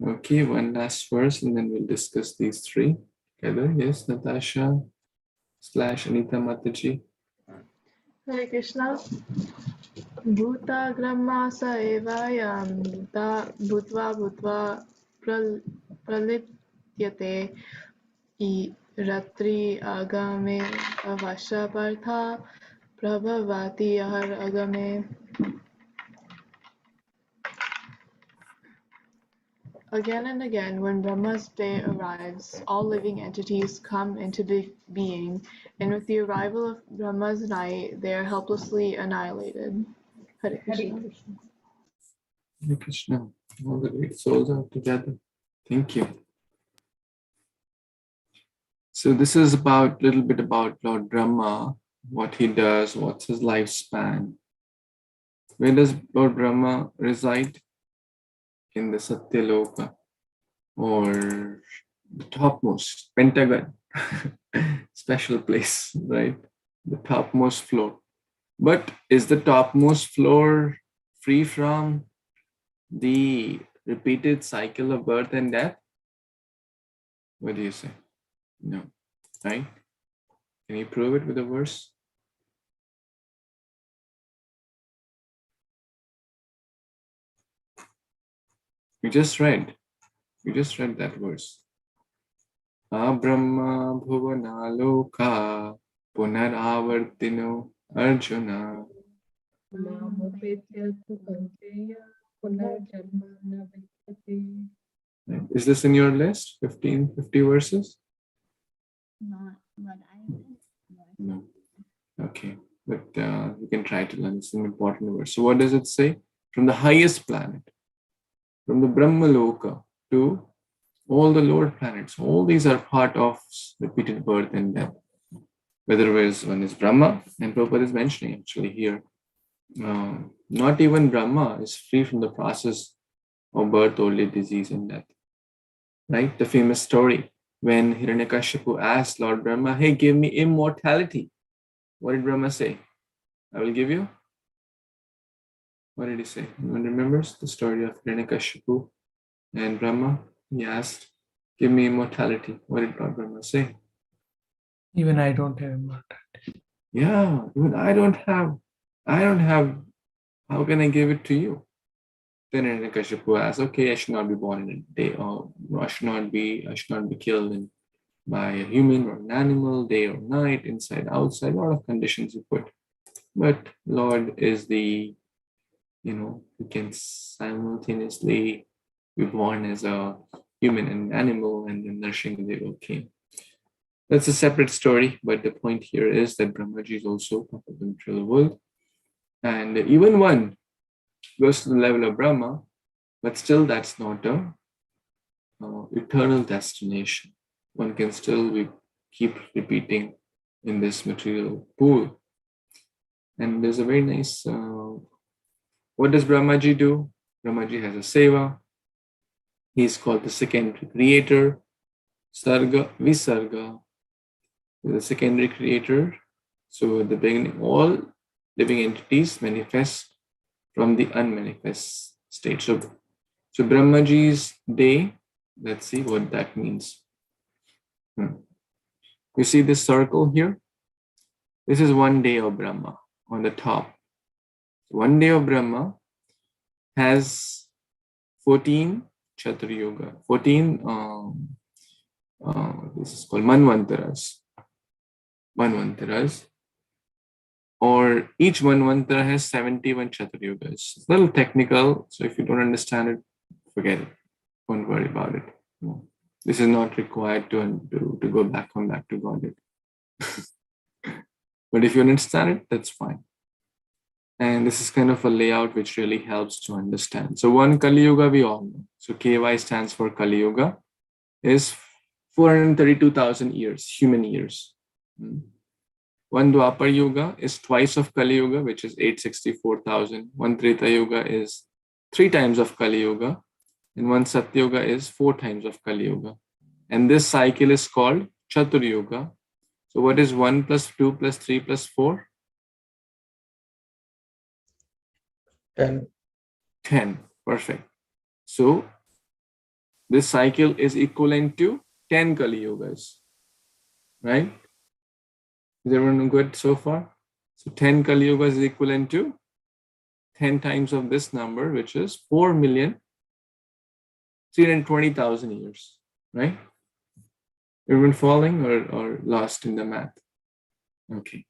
Okay, one last verse and then we'll discuss these three together. Yes, Natasha / Anita Mataji.
Hare Krishna. Bhuta Grama sa evayam da bhutva bhutva pralityate I ratri agame avasha partha prabhavati ahar agame. Again and again, when Brahma's day arrives, all living entities come into being, and with the arrival of Brahma's night, they are helplessly annihilated. Hare Krishna.
Hare Krishna. All the great souls are together. Thank you. So this is about little bit about Lord Brahma, what he does, what's his lifespan. Where does Lord Brahma reside? In the Satyaloka, or the topmost Pentagon, special place, right? The topmost floor. But is the topmost floor free from the repeated cycle of birth and death? What do you say? No, right? Can you prove it with a verse? We just read that verse. Abrahma bhuvanaloka punaravartino Arjuna. Is this in your list? 50 verses?
Not what I read.
No. Okay, but you can try to learn some important verse. So what does it say? From the highest planet, from the Brahmaloka to all the lower planets, all these are part of repeated birth and death. Whether one is Brahma, and Prabhupada is mentioning actually here, not even Brahma is free from the process of birth, old age, disease, and death. Right? The famous story when Hiranyakashipu asked Lord Brahma, hey, give me immortality. What did Brahma say? I will give you. What did he say? Anyone remembers the story of Hiranyakashipu and Brahma? He asked, give me immortality. What did Lord Brahma say?
Even I don't have immortality.
Yeah, even I don't have. How can I give it to you? Then Hiranyakashipu asked, okay, I should not be born in a day, or I should not be killed by a human or an animal, day or night, inside, outside, a lot of conditions you put. But Lord is the, who can simultaneously be born as a human and animal, and then nourishing the came. That's a separate story, but the point here is that Brahmaji is also part of the material world. And even one goes to the level of Brahma, but still that's not a eternal destination. One can still keep repeating in this material pool. And there's a very nice, what does Brahmaji do? Brahmaji has a seva. He's called the secondary creator, Sarga, Visarga, the secondary creator. So at the beginning, all living entities manifest from the unmanifest state. So Brahmaji's day, let's see what that means. You see this circle here? This is one day of Brahma on the top. One day of Brahma has 14 Kshatriya Yoga, 14, this is called Manvantaras. Or each Manvantara has 71 Kshatriya Yogas. It's a little technical, so if you don't understand it, forget it. Don't worry about it. No. This is not required to go back to Godhead. But if you understand it, that's fine. And this is kind of a layout which really helps to understand. So one Kali Yuga we all know. So KY stands for Kali Yuga, is 432,000 years, human years. One Dwapar Yuga is twice of Kali Yuga, which is 864,000. One Treta Yuga is 3 times of Kali Yuga. And one Satya Yuga is 4 times of Kali Yuga. And this cycle is called Chatur Yuga. So what is 1 plus 2 plus 3 plus 4?
10.
10. Perfect. So This cycle is equivalent to 10 Kali Yugas, right? Is everyone good so far? So 10 Kali Yugas is equivalent to 10 times of this number, which is 4,320,000 years, right? Everyone following or lost in the math? Okay.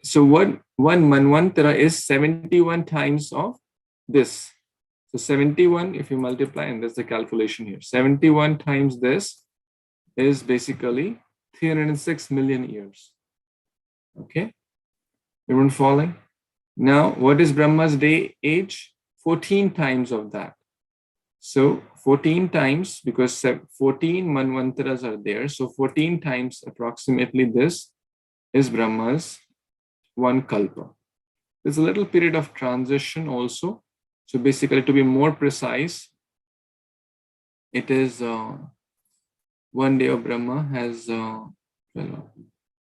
So one Manvantara is 71 times of this. So 71, if you multiply, and that's the calculation here, 71 times this is basically 306 million years. Okay. Everyone following? Now, what is Brahma's day age? 14 times of that. So 14 times, because 14 Manvantaras are there. So 14 times approximately this is Brahma's one kalpa. There's a little period of transition also. So basically, to be more precise, it is 1 day of Brahma has 12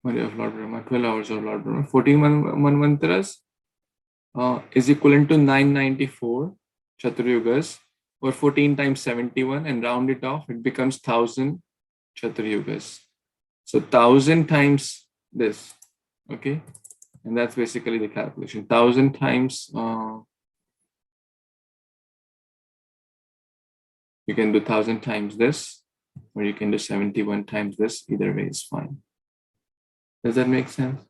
1 day of Lord Brahma, 12 hours of Lord Brahma. 14 Manvantaras is equivalent to 994 Chaturyugas, or 14 times 71, and round it off, it becomes 1000 Chaturyugas. So 1000 times this, okay? And that's basically the calculation. 1000 times, you can do 1000 times this, or you can do 71 times this. Either way is fine. Does that make sense?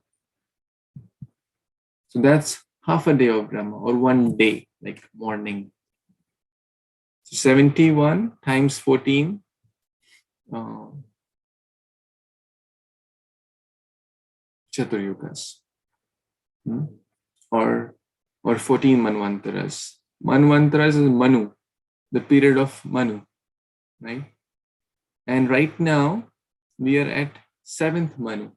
So that's half a day of Brahma, or 1 day, like morning. So 71 times 14, Chaturyugas, or 14 Manvantaras. Manvantaras is Manu, the period of Manu, right? And right now we are at 7th Manu.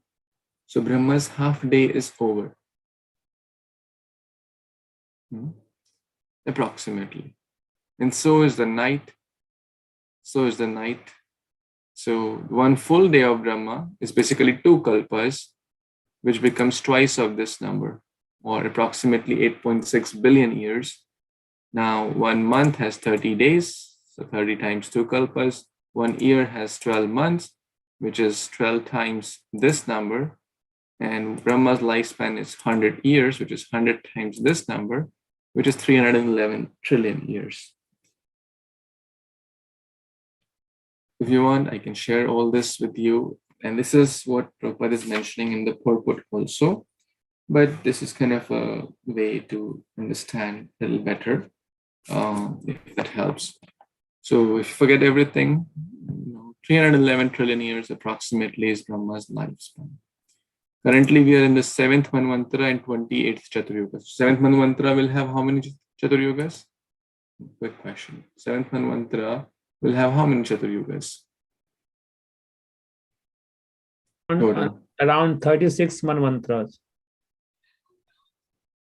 So Brahma's half day is over, approximately. And so is the night. So is the night. So 1 full day of Brahma is basically 2 kalpas, which becomes twice of this number, or approximately 8.6 billion years. Now 1 month has 30 days, so 30 times 2 kalpas. 1 year has 12 months, which is 12 times this number. And Brahma's lifespan is 100 years, which is 100 times this number, which is 311 trillion years. If you want, I can share all this with you. And this is what Prabhupada is mentioning in the purport also. But this is kind of a way to understand a little better, if that helps. So if you forget everything, 311 trillion years approximately is Brahma's lifespan. Currently, we are in the 7th Manvantara and 28th Chaturyugas. 7th Manvantara will have how many Chaturyugas? Quick question. 7th Manvantara will have how many Chaturyugas?
Around 36 Manvantras.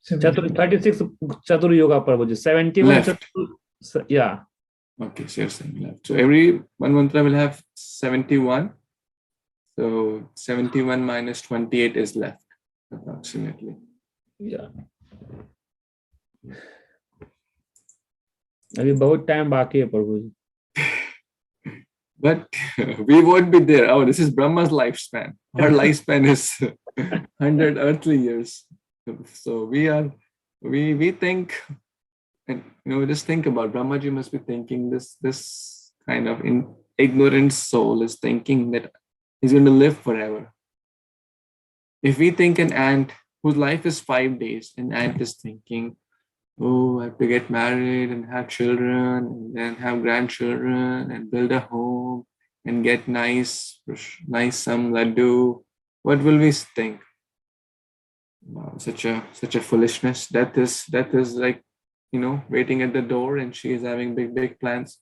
36 Chatur Yoga Prabhuji. 71.
Left.
Yeah.
Okay, so you're saying left. So every Manvantara will have 71. So 71 minus 28 is left, approximately.
Yeah. अभी बहुत time बाकी है प्रभु जी.
But we won't be there. Oh, this is Brahma's lifespan. Our lifespan is 100 earthly years. So we think, and just think about Brahmaji must be thinking this kind of ignorant soul is thinking that he's going to live forever. If we think an ant whose life is 5 days, an ant is thinking, oh, I have to get married and have children and then have grandchildren and build a home and get nice some laddu. What will we think? Wow, such a foolishness. Death is like, waiting at the door, and she is having big plans.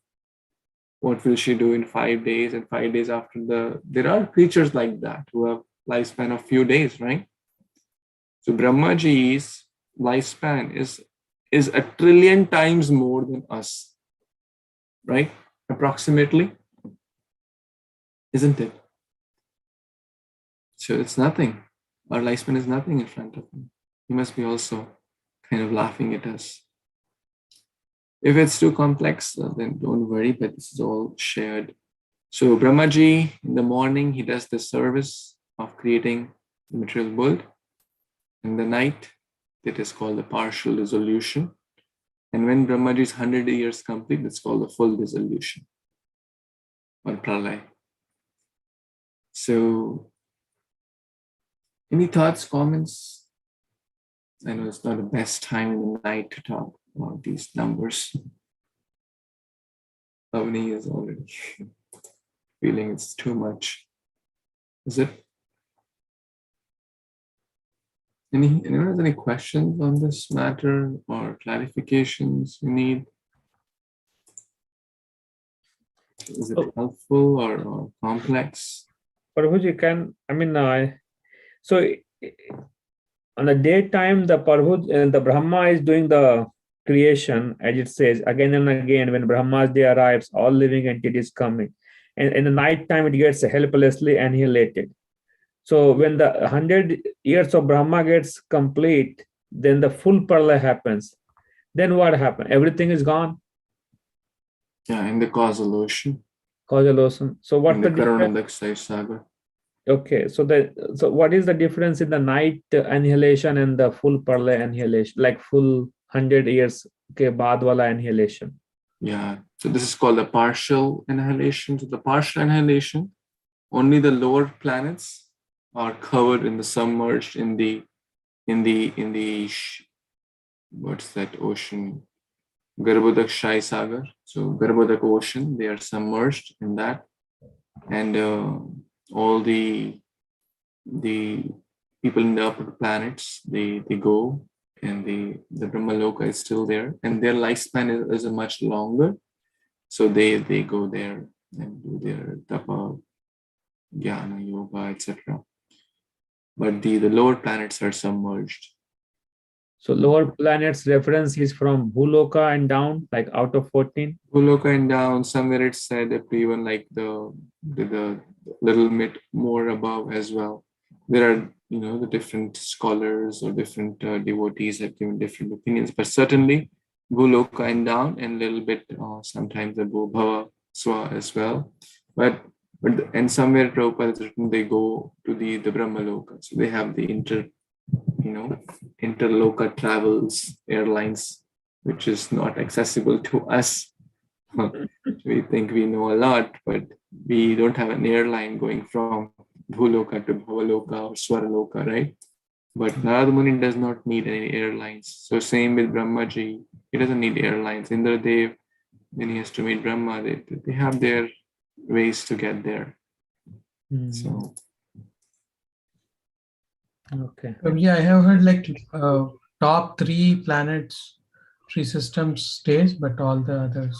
What will she do in 5 days? And 5 days after there are creatures like that who have lifespan of few days, right? So Brahmaji's lifespan is 1 trillion times more than us, right? Approximately, isn't it? So it's nothing. Our lifespan is nothing in front of him. He must be also kind of laughing at us. If it's too complex, then don't worry, but this is all shared. So Brahmaji, in the morning, he does the service of creating the material world. In the night, it is called the partial dissolution. And when Brahmaji's 100 years complete, it's called the full dissolution or pralay. So, any thoughts, comments? I know it's not the best time in the night to talk about these numbers. Avni is already feeling it's too much. Is it? Anyone has any questions on this matter or clarifications you need? Is it helpful or complex?
Prabhuji, so on the daytime, the Brahma is doing the creation, as it says, again and again, when Brahma's day arrives, all living entities coming. And in the night time, it gets helplessly annihilated. So when the 100 years of Brahma gets complete, then the full pralaya happens. Then what happens? Everything is gone.
Yeah, in the causal ocean.
Causal ocean. So what's the
difference? Sagar.
Okay, so what is the difference in the night annihilation and the full pralaya annihilation, like full 100 years ke baad wala annihilation?
Yeah, so this is called the partial annihilation. So the partial annihilation, only the lower planets are covered in the submerged in the what's that ocean? Garbhodak Shai Sagar. So Garbhodak ocean, they are submerged in that, and all the people in the upper planets, they go, and the Brahmaloka is still there, and their lifespan is a much longer. So they go there and do their tapa, jnana, yoga, etc. But the lower planets are submerged.
So lower planets reference is from Bhuloka and down, like out of 14?
Bhuloka and down, somewhere it said that even like the little bit more above as well. There are, the different scholars or different devotees have given different opinions, but certainly Bhuloka and down, and a little bit sometimes the Bhava Swa as well. But and somewhere Prabhupada has written they go to the Brahmaloka. So they have the interloka travels, airlines, which is not accessible to us. We think we know a lot, but we don't have an airline going from Bhuloka to Bhavaloka or Swaraloka, right? But Narada Muni does not need any airlines. So same with Brahmaji, he doesn't need airlines. Indradev, when he has to meet Brahma, they have their ways to get there. So.
Okay.
Yeah, I have heard like top 3 planets, 3 systems stays, but all the others.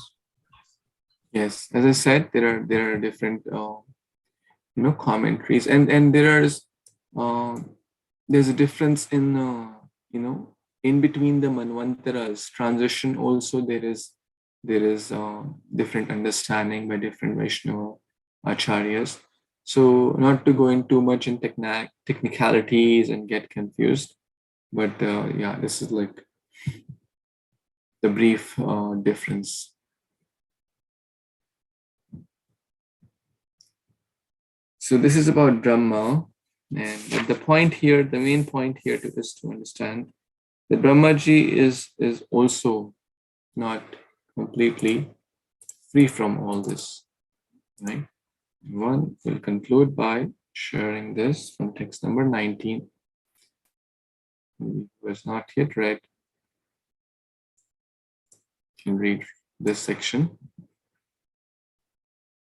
Yes, as I said, there are different commentaries, and there's a difference in in between the Manvantaras transition. Also, there is different understanding by different Vaishnava acharyas. So not to go in too much in technicalities and get confused, but yeah, this is like the brief difference. So this is about Brahma, and the main point here is to understand that Brahmaji is also not completely free from all this, right? One will conclude by sharing this from text number 19. Who has not yet read, can read this section.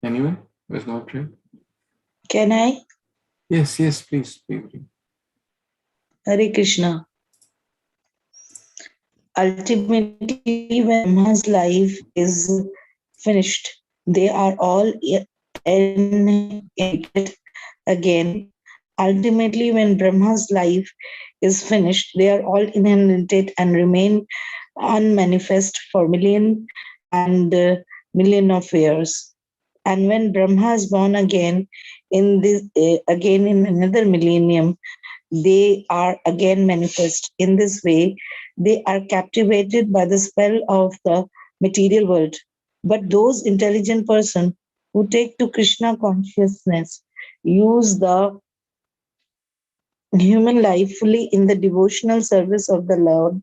Anyone who has not read?
Can I?
Yes, please read.
Hare Krishna. Ultimately, when Brahma's life is finished, they are all inherited again. Ultimately, when Brahma's life is finished, they are all inherited and remain unmanifest for million and million of years. And when Brahma is born again in another millennium, they are again manifest. In this way, they are captivated by the spell of the material world. But those intelligent person who take to Krishna consciousness use the human life fully in the devotional service of the Lord,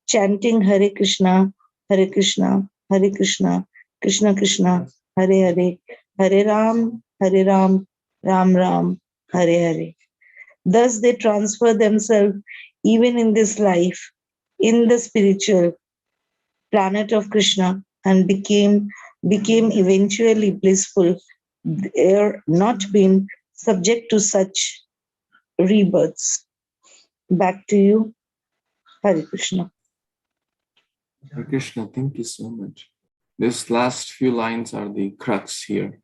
chanting Hare Krishna, Hare Krishna, Hare Krishna, Krishna Krishna, Hare Hare, Hare Ram, Hare Ram, Ram Ram, Hare Hare. Thus they transfer themselves even in this life, in the spiritual planet of Krishna, and became eventually blissful. They are not being subject to such rebirths. Back to you, Hare Krishna.
Hare Krishna, thank you so much. This last few lines are the crux here.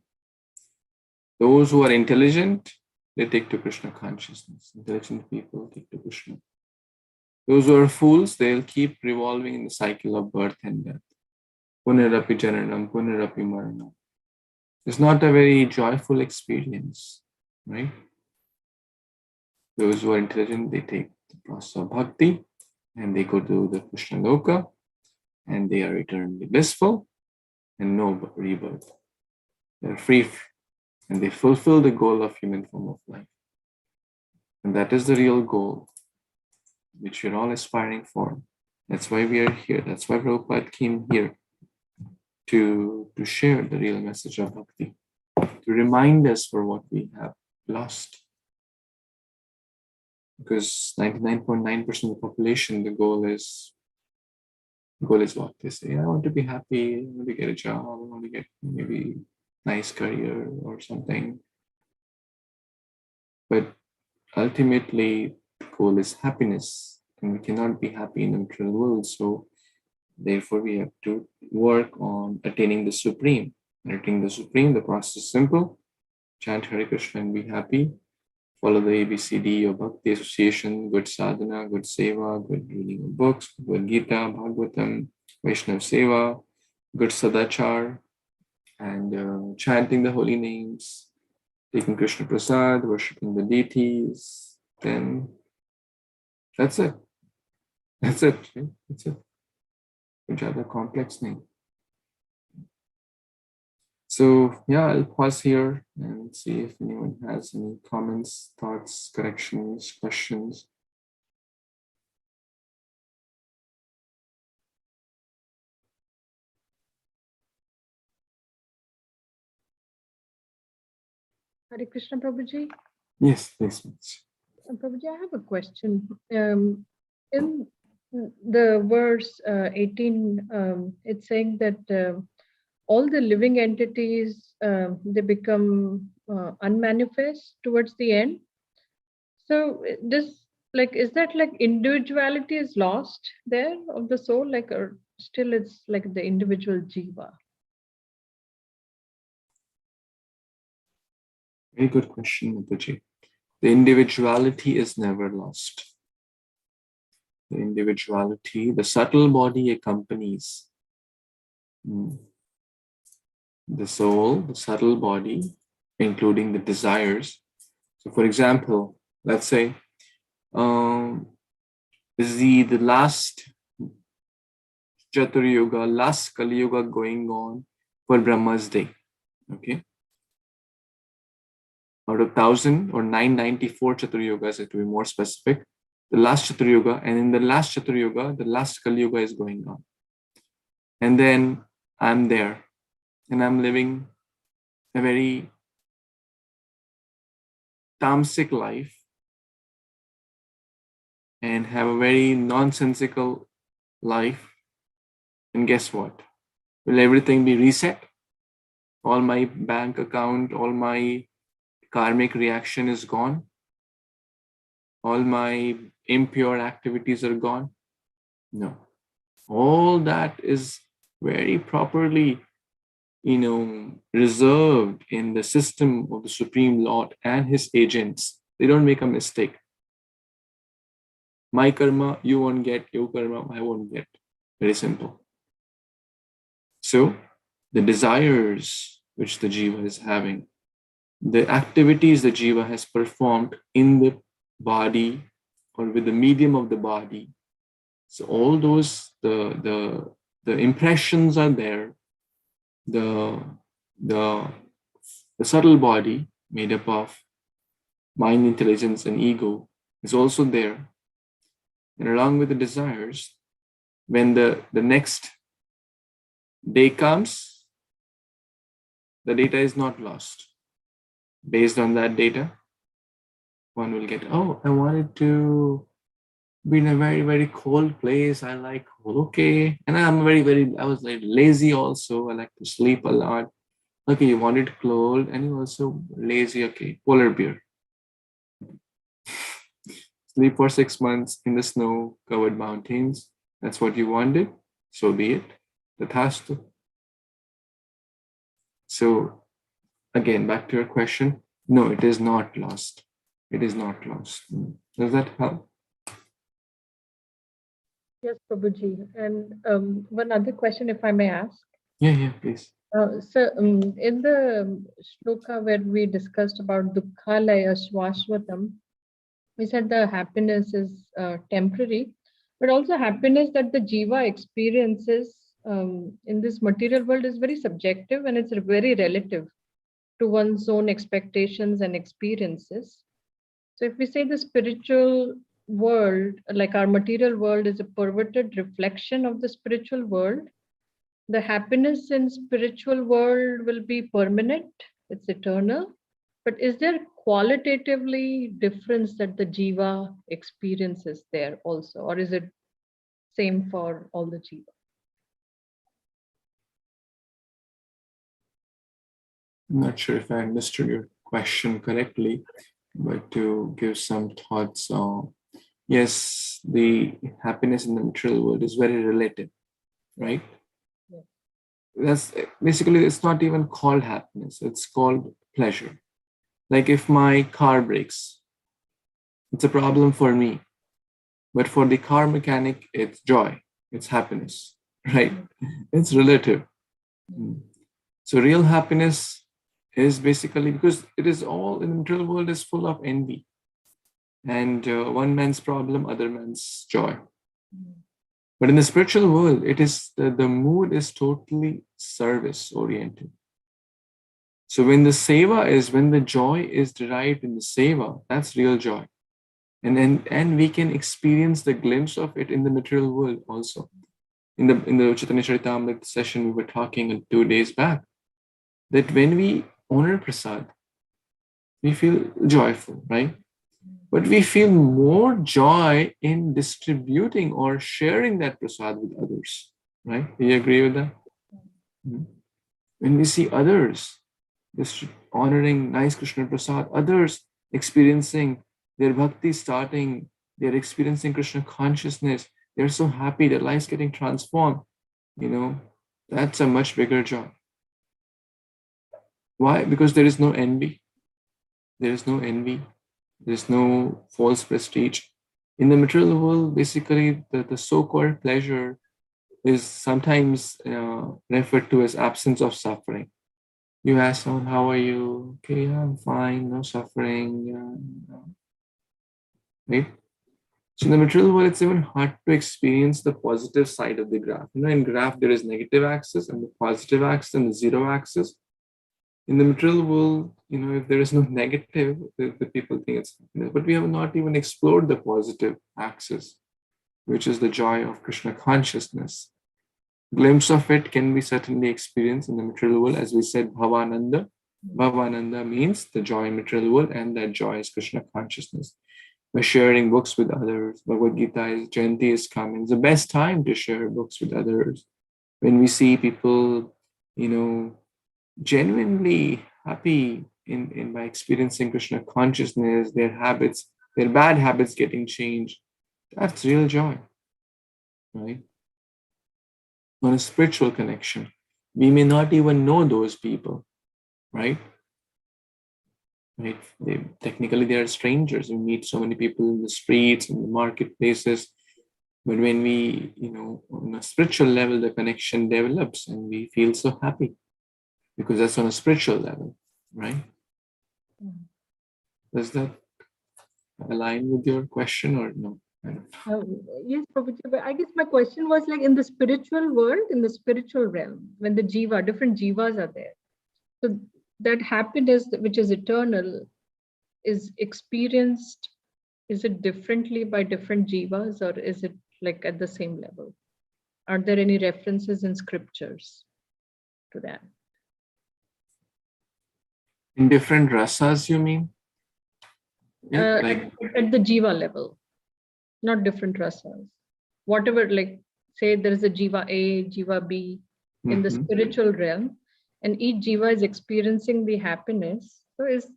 Those who are intelligent, they take to Krishna consciousness. Intelligent people take to Krishna. Those who are fools, they'll keep revolving in the cycle of birth and death. Punarapi jananam, punarapi maranam. It's not a very joyful experience, right? Those who are intelligent, they take the process of bhakti and they go to the Krishna Loka and they are eternally blissful and no rebirth. They're free and they fulfill the goal of human form of life. And that is the real goal which we're all aspiring for. That's why we are here. That's why Prabhupada came here to share the real message of bhakti, to remind us for what we have lost. Because 99.9% of the population, the goal is what they say. I want to be happy, I want to get a job, I want to get maybe nice career or something. But ultimately, the goal is happiness, and we cannot be happy in the material world. So therefore, we have to work on attaining the Supreme. Attaining the Supreme, the process is simple. Chant Hare Krishna and be happy. Follow the ABCD of Bhakti Association, good sadhana, good seva, good reading of books, good Gita, Bhagavatam, Vaishnav Seva, good sadachar, and chanting the holy names, taking Krishna Prasad, worshipping the deities. Then that's it. That's it. Right? That's it. Which are the complex name. So yeah, I'll pause here and see if anyone has any comments, thoughts, corrections, questions.
Hare Krishna, Prabhuji.
Yes, please.
Prabhuji, I have a question. In the verse 18, it's saying that all the living entities, they become unmanifest towards the end. So is that like individuality is lost there of the soul, like, or still it's like the individual jiva?
Very good question, Mataji. The individuality is never lost. The individuality, the subtle body accompanies the soul, the subtle body, including the desires. So for example, let's say this is the last Chatur Yuga, last Kali Yuga going on for Brahma's day. Okay. Out of 1,000 or 994 Chatur Yugas, to be more specific, the last Chatur Yuga, and in the last Chatur Yuga, the last Kali Yuga is going on. And then I'm there and I'm living a very tamasic life and have a very nonsensical life. And guess what? Will everything be reset? All my bank account, all my karmic reaction is gone. All my impure activities are gone. No. All that is very properly, reserved in the system of the Supreme Lord and his agents. They don't make a mistake. My karma, you won't get. Your karma, I won't get. Very simple. So the desires which the jiva is having, the activities the jiva has performed in the body or with the medium of the body, so all those, the the impressions are there. The subtle body made up of mind, intelligence, and ego is also there. And along with the desires, when the next day comes, the data is not lost. Based on that data, one will get, oh, I wanted to be in a very, very cold place. I like cold, okay. And I was like lazy also. I like to sleep a lot. Okay, you wanted cold and you also lazy, okay, polar bear. Sleep for 6 months in the snow-covered mountains. That's what you wanted. So be it. Tathastu. So again, back to your question. No, it is not lost. It is not lost. Does that help?
Yes, Prabhuji. And one other question, if I may ask.
Yeah, please.
In the shloka where we discussed about dukkhalaya swashvatam, we said the happiness is temporary, but also happiness that the jiva experiences in this material world is very subjective and it's very relative to one's own expectations and experiences. So if we say the spiritual world, like our material world, is a perverted reflection of the spiritual world, the happiness in spiritual world will be permanent, it's eternal. But is there qualitatively difference that the jiva experiences there also, or is it same for all the jiva?
I'm not sure if I understood your question correctly, but to give some thoughts on, yes, the happiness in the material world is very relative, right?
Yeah.
That's basically, it's not even called happiness, it's called pleasure. Like if my car breaks, it's a problem for me, but for the car mechanic, it's joy, it's happiness, right? It's relative. So real happiness is basically, because it is all in the material world is full of envy, and one man's problem, other man's joy. But in the spiritual world, it is the mood is totally service oriented. So when the joy is derived in the seva, that's real joy. And we can experience the glimpse of it in the material world also. In the Chaitanya Charitamrita session we were talking 2 days back, that when we honor prasad, we feel joyful, right? But we feel more joy in distributing or sharing that prasad with others, right? Do you agree with that? When we see others honoring nice Krishna prasad, others experiencing their bhakti starting, they're experiencing Krishna consciousness, they're so happy, their life's getting transformed, that's a much bigger joy. Why? Because there is no envy. There is no envy. There's no false prestige. In the material world, basically, the so-called pleasure is sometimes referred to as absence of suffering. You ask someone, how are you? Okay, yeah, I'm fine, no suffering. Yeah. Right? So in the material world, it's even hard to experience the positive side of the graph. In graph, there is negative axis and the positive axis and the zero axis. In the material world, if there is no negative, the people think it's happiness. But we have not even explored the positive axis, which is the joy of Krishna consciousness. Glimpse of it can be certainly experienced in the material world. As we said, Bhavananda. Bhavananda means the joy in material world, and that joy is Krishna consciousness. By sharing books with others, Bhagavad Gita Jayanti is coming. It's the best time to share books with others. When we see people, genuinely happy in by experiencing Krishna consciousness, their bad habits getting changed, that's real joy, right? On a spiritual connection, we may not even know those people, right? Technically, they are strangers. We meet so many people in the streets, in the marketplaces. But when we, on a spiritual level, the connection develops and we feel so happy because that's on a spiritual level, right? Does that align with your question or no?
Yes, Prabhuji, but I guess my question was like in the spiritual world, in the spiritual realm, when the jiva, different jivas are there. So that happiness which is eternal is experienced, is it differently by different jivas or is it like at the same level? Are there any references in scriptures to that?
In different rasas, you mean? Yeah,
At the jiva level, not different rasas. Whatever, like say there is a jiva A, jiva B in the spiritual realm, and each jiva is experiencing the happiness. So is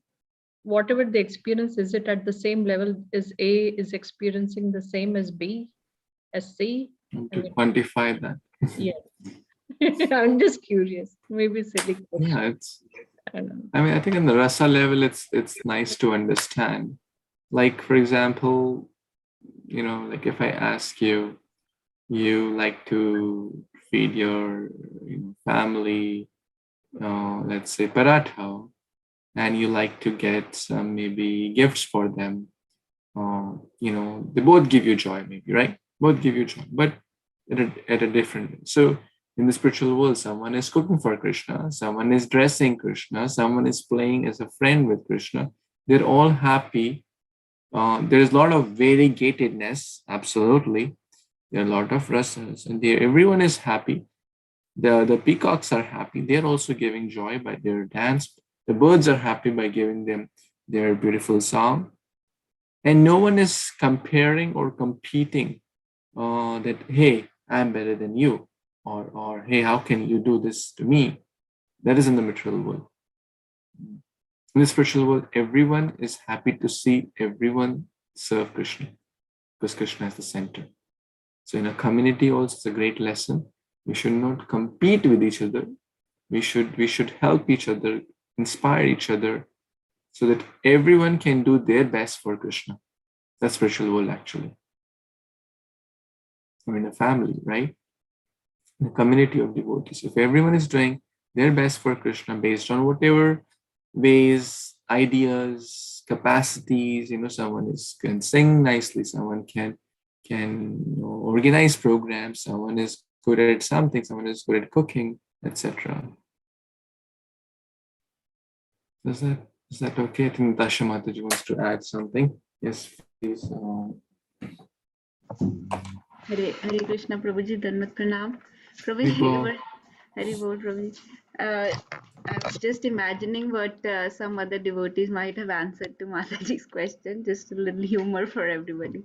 whatever the experience, is it at the same level? Is A is experiencing the same as B, as C?
To quantify that.
Yeah. I'm just curious. Maybe silly question.
Yeah, I mean, I think in the rasa level, it's nice to understand. Like, for example, you know, like if I ask you, you like to feed your family, let's say paratha, and you like to get some maybe gifts for them. You know, they both give you joy, maybe, right? Both give you joy, but at a different. So in the spiritual world, someone is cooking for Krishna, someone is dressing Krishna, someone is playing as a friend with Krishna. They're all happy. There is a lot of variegatedness, absolutely. There are a lot of rasas, and everyone is happy. The peacocks are happy. They're also giving joy by their dance. The birds are happy by giving them their beautiful song. And no one is comparing or competing that, hey, I'm better than you, or hey, how can you do this to me? That is in the material world. In the spiritual world, everyone is happy to see everyone serve Krishna because Krishna is the center. So in a community also, it's a great lesson. We should not compete with each other. We should help each other, inspire each other, so that everyone can do their best for Krishna. That's spiritual world, actually. Or in a family, right? In a community of devotees. If everyone is doing their best for Krishna based on whatever ways, ideas, capacities, someone can sing nicely, someone can organize programs, someone is good at something, someone is good at cooking, etc. Is that okay? I think Dasha Mataji wants to add something. Yes, please.
Hare Krishna Prabhuji, Dhanvat Pranam. Prabhuji, Hari Bol Prabhuji. I was just imagining what some other devotees might have answered to Mataji's question, just a little humor for everybody.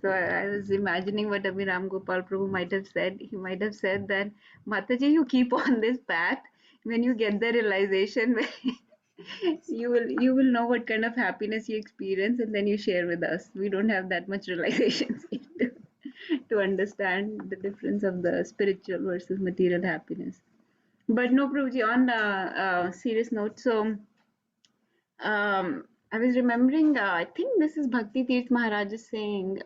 So I was imagining what Abhiram Gopal Prabhu might have said. He might have said that, Mataji, you keep on this path. When you get the realization, you will know what kind of happiness you experience, and then you share with us. We don't have that much realization to understand the difference of the spiritual versus material happiness. But no, Prabhuji, on a serious note, so I was remembering, I think this is Bhakti Tirth Maharaj is saying,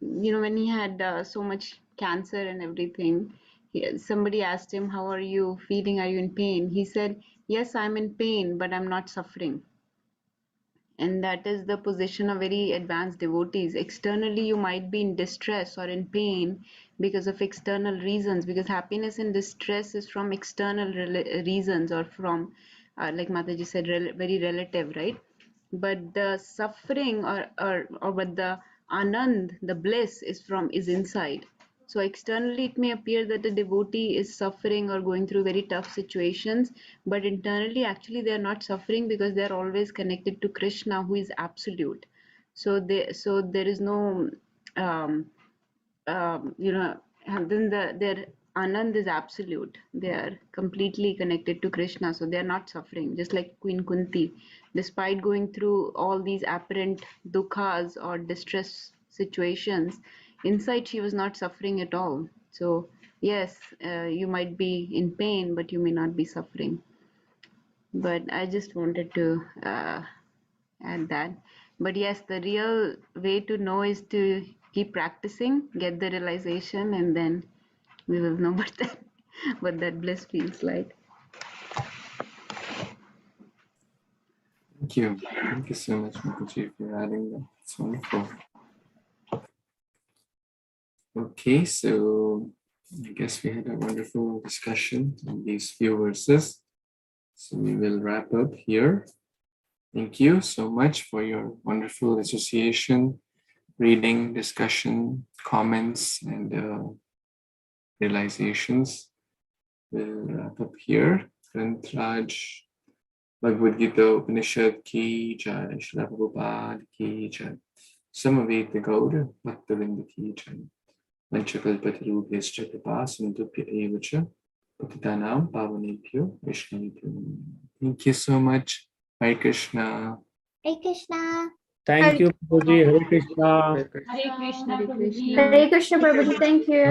when he had so much cancer and everything, somebody asked him, how are you feeling? Are you in pain? He said, yes, I'm in pain, but I'm not suffering. And that is the position of very advanced devotees. Externally, you might be in distress or in pain because of external reasons, because happiness and distress is from external reasons, or from, like Mataji said, very relative, right? But the suffering or what the anand, the bliss, is inside. So externally, it may appear that the devotee is suffering or going through very tough situations, but internally, actually, they are not suffering because they are always connected to Krishna, who is absolute. So there is no, and then their anand is absolute. They are completely connected to Krishna, so they are not suffering. Just like Queen Kunti, despite going through all these apparent dukkhas or distress situations, inside she was not suffering at all. So yes, you might be in pain, but you may not be suffering. But I just wanted to add that. But yes, the real way to know is to keep practicing, get the realization, and then we will know what that bliss feels like.
Thank you so much, Mataji, for adding that. It's wonderful. Okay, so I guess we had a wonderful discussion on these few verses. So we will wrap up here. Thank you so much for your wonderful association, reading, discussion, comments, and realizations. We'll wrap up here. Granth Raj, Bhagavad Gita Upanishad ki jai, Srila Prabhupada ki jai, Samaveta Gaura Bhaktavinda ki jai, Vanchakalpatarubhyascha Kripa Sindhubhya eva cha, Patitanam Pavanebhyo Vaishnavibhyo Namo Namaha. Thank you so much. Hare Krishna.
Hare Krishna.
Thank you, Prabhuji. Hare Krishna.
Hare Krishna.
Hare Krishna.
Hare Krishna, Prabhuji. Thank you.